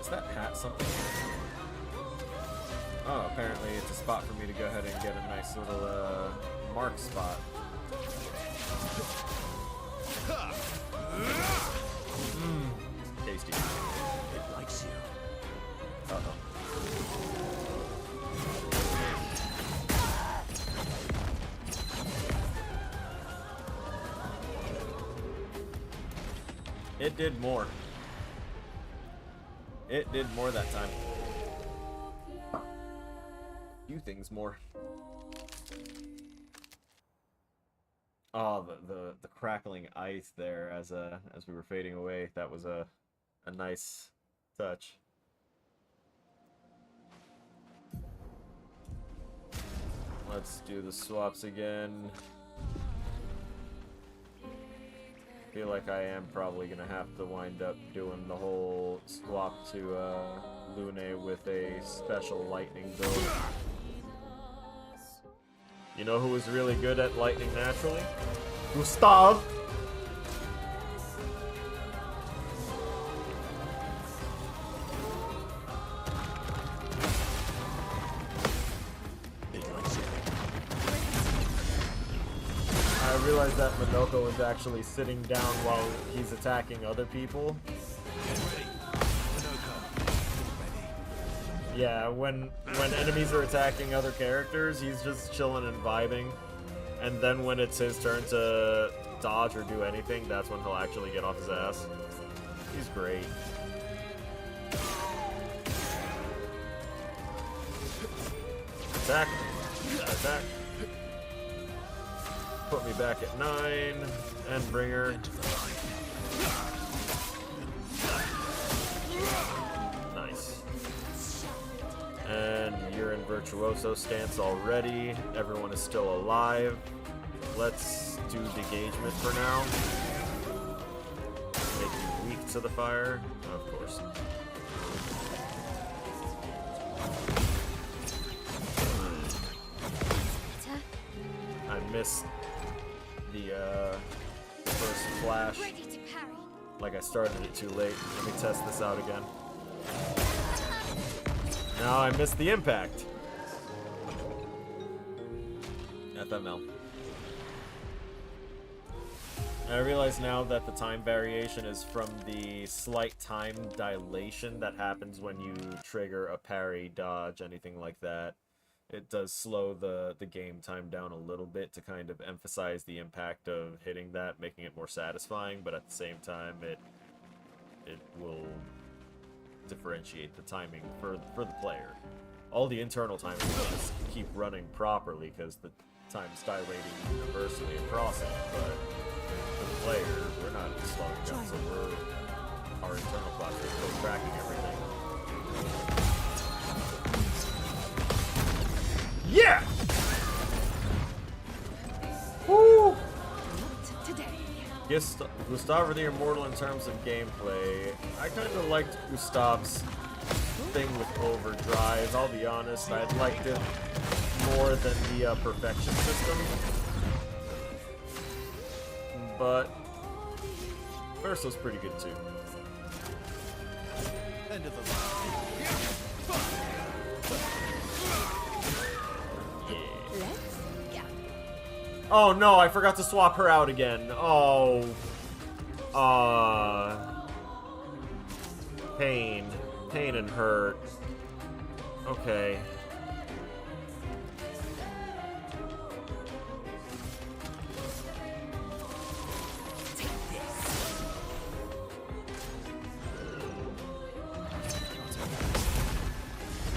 Is that hat something? Oh, apparently it's a spot for me to go ahead and get a nice little mark spot. Tasty. It likes you. Uh-oh. It did more. It did more that time. Few things more. Oh, the crackling ice there as we were fading away. That was a nice touch. Let's do the swaps again. Feel like I am probably gonna have to wind up doing the whole swap to Lune with a special lightning build. You know who was really good at lightning naturally? Gustav! It likes you. I realized that Minoko is actually sitting down while he's attacking other people. Get ready. Minoko. Ready. Yeah, when enemies are attacking other characters, he's just chilling and vibing. And then when it's his turn to dodge or do anything, that's when he'll actually get off his ass. He's great. Attack. Attack. Put me back at 9. And bring her. End of the line. Nice. And you're in Virtuoso stance already. Everyone is still alive. Let's do Degagement for now. Make you weak to the fire. Of course. missed the first flash. Ready to parry. Like I started it too late. Let me test this out again. Now I missed the impact. FML. I realize now that the time variation is from the slight time dilation that happens when you trigger a parry, dodge, anything like that. It does slow the game time down a little bit to kind of emphasize the impact of hitting that, making it more satisfying, but at the same time it will differentiate the timing for the player. All the internal timing will just keep running properly because the time's dilating universally across it, but for the player, we're not slowing down, so our internal clock is still tracking everything. Yeah! Woo! Gustav the Immortal in terms of gameplay. I kind of liked Gustav's thing with overdrive. I'll be honest, I liked it more than the perfection system. But first was pretty good too. End of the Oh no, I forgot to swap her out again. Oh. Pain. Pain and hurt. Okay.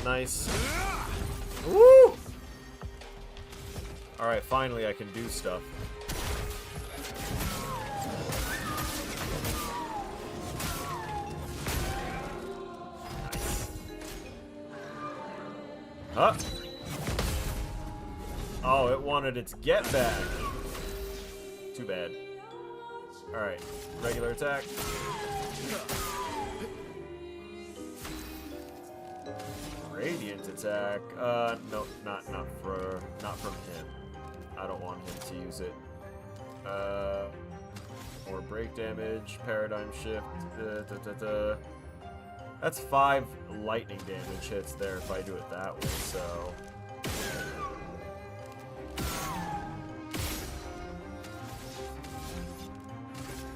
Nice. Woo! Alright, finally I can do stuff. Nice. Huh? Oh, it wanted its get back. Too bad. Alright, regular attack. Radiant attack. No, not from him. I don't want him to use it. Or break damage, paradigm shift. That's 5 lightning damage hits there if I do it that way. So.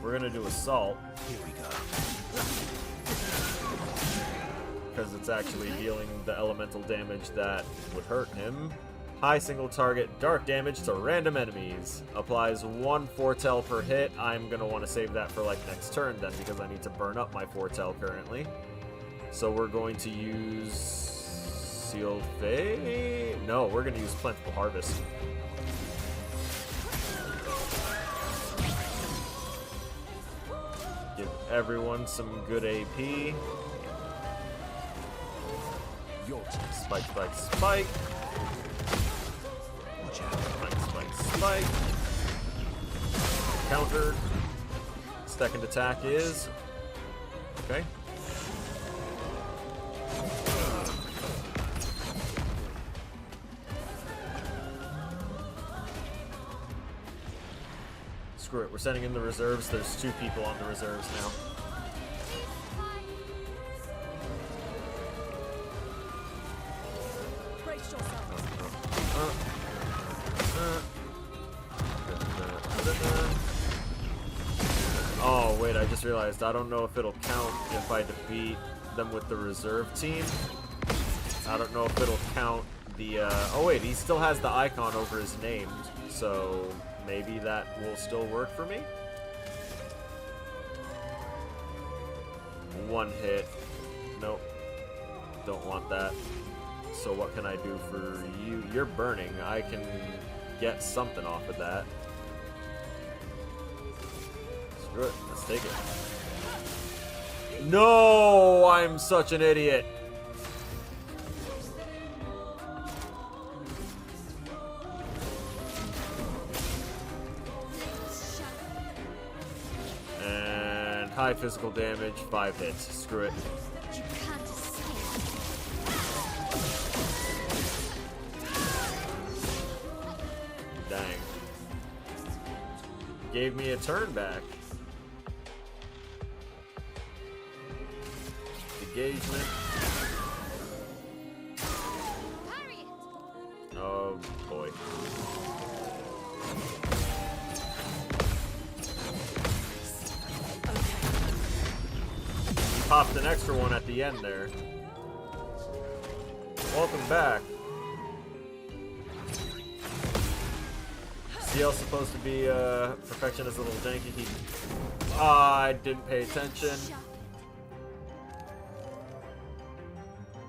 We're gonna do assault. Here we go. Because it's actually dealing the elemental damage that would hurt him. High single target dark damage to random enemies. Applies 1 foretell per hit. I'm going to want to save that for like next turn then because I need to burn up my foretell currently. So we're going to use Sealed Fate? No, we're going to use Plentiful Harvest. Give everyone some good AP. Spike, spike, spike. Spike, spike, spike. Countered. Second attack is... Okay. Screw it, we're sending in the reserves. There's 2 people on the reserves now. Oh, wait, I just realized I don't know if it'll count if I defeat them with the reserve team. I don't know if it'll count the, oh wait, he still has the icon over his name, so maybe that will still work for me? 1 hit. Nope. Don't want that. So what can I do for you? You're burning. I can get something off of that. Screw it. Let's take it. No! I'm such an idiot. And high physical damage, 5 hits. Screw it. You can't escape. Dang. gave me a turn back. Engagement. Oh boy. Popped an extra one at the end there. Welcome back. CL's supposed to be Perfection is a little janky. I didn't pay attention.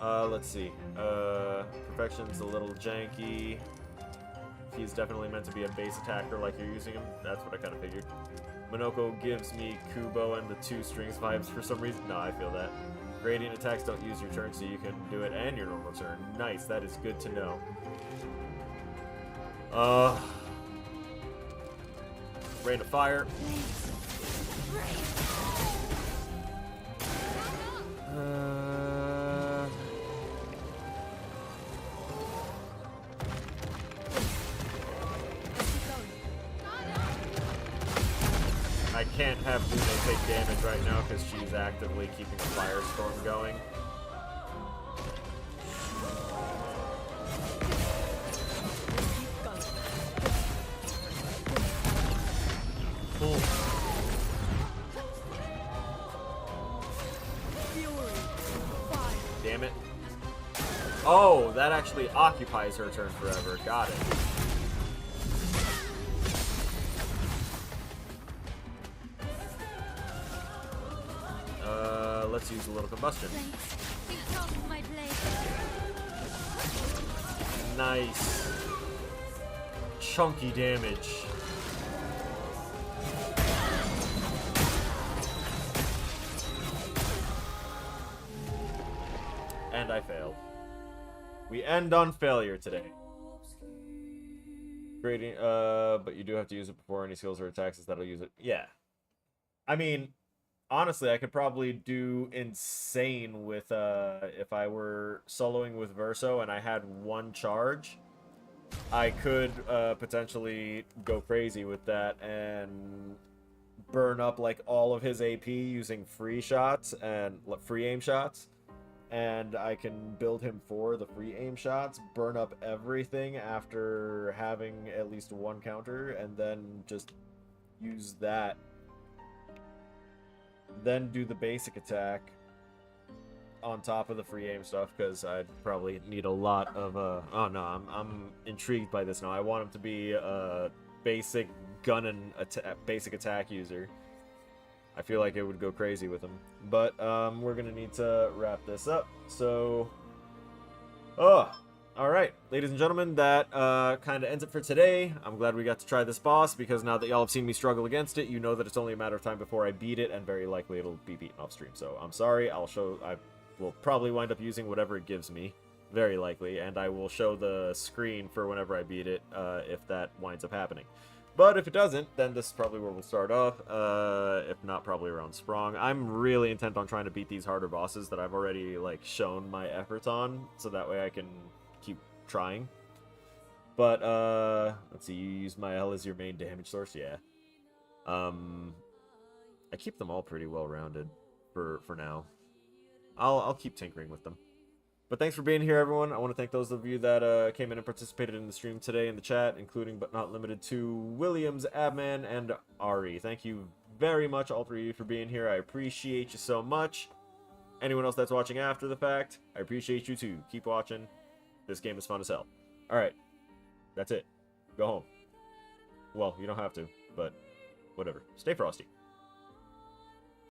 Let's see. Perfection's a little janky. He's definitely meant to be a base attacker like you're using him. That's what I kind of figured. Minoko gives me Kubo and the 2 strings vibes for some reason. No, I feel that. Gradient attacks don't use your turn, so you can do it and your normal turn. Nice, that is good to know. Rain of Fire. I can't have Luna take damage right now because she's actively keeping a firestorm going. Damn it. Oh, that actually occupies her turn forever. Got it. Let's use a little combustion. Nice. Chunky damage. And I failed. We end on failure today. Grading, but you do have to use it before any skills or attacks that'll use it. Yeah. I mean, honestly, I could probably do insane with, if I were soloing with Verso and I had 1 charge, I could, potentially go crazy with that and burn up, like, all of his AP using free shots and free aim shots. And I can build him for the free aim shots, burn up everything after having at least 1 counter, and then just use that. Then do the basic attack on top of the free aim stuff, because I'd probably need a lot of oh no, I'm intrigued by this now. I want him to be a basic gun and basic attack user. I feel like it would go crazy with him. But we're gonna need to wrap this up. So alright, ladies and gentlemen, that kind of ends it for today. I'm glad we got to try this boss, because now that y'all have seen me struggle against it, you know that it's only a matter of time before I beat it, and very likely it'll be beaten off stream. So I'm sorry, I will probably wind up using whatever it gives me, very likely, and I will show the screen for whenever I beat it, if that winds up happening. But if it doesn't, then this is probably where we'll start off, if not probably around Sprong. I'm really intent on trying to beat these harder bosses that I've already, like, shown my efforts on, so that way I can keep trying. But, let's see, you use my L as your main damage source? Yeah. I keep them all pretty well-rounded for now. I'll keep tinkering with them. But thanks for being here, everyone. I want to thank those of you that came in and participated in the stream today in the chat, including but not limited to Williams, Abman, and Ari. Thank you very much, all 3 of you, for being here. I appreciate you so much. Anyone else that's watching after the fact, I appreciate you too. Keep watching. This game is fun as hell. Alright. That's it. Go home. Well, you don't have to, but whatever. Stay frosty.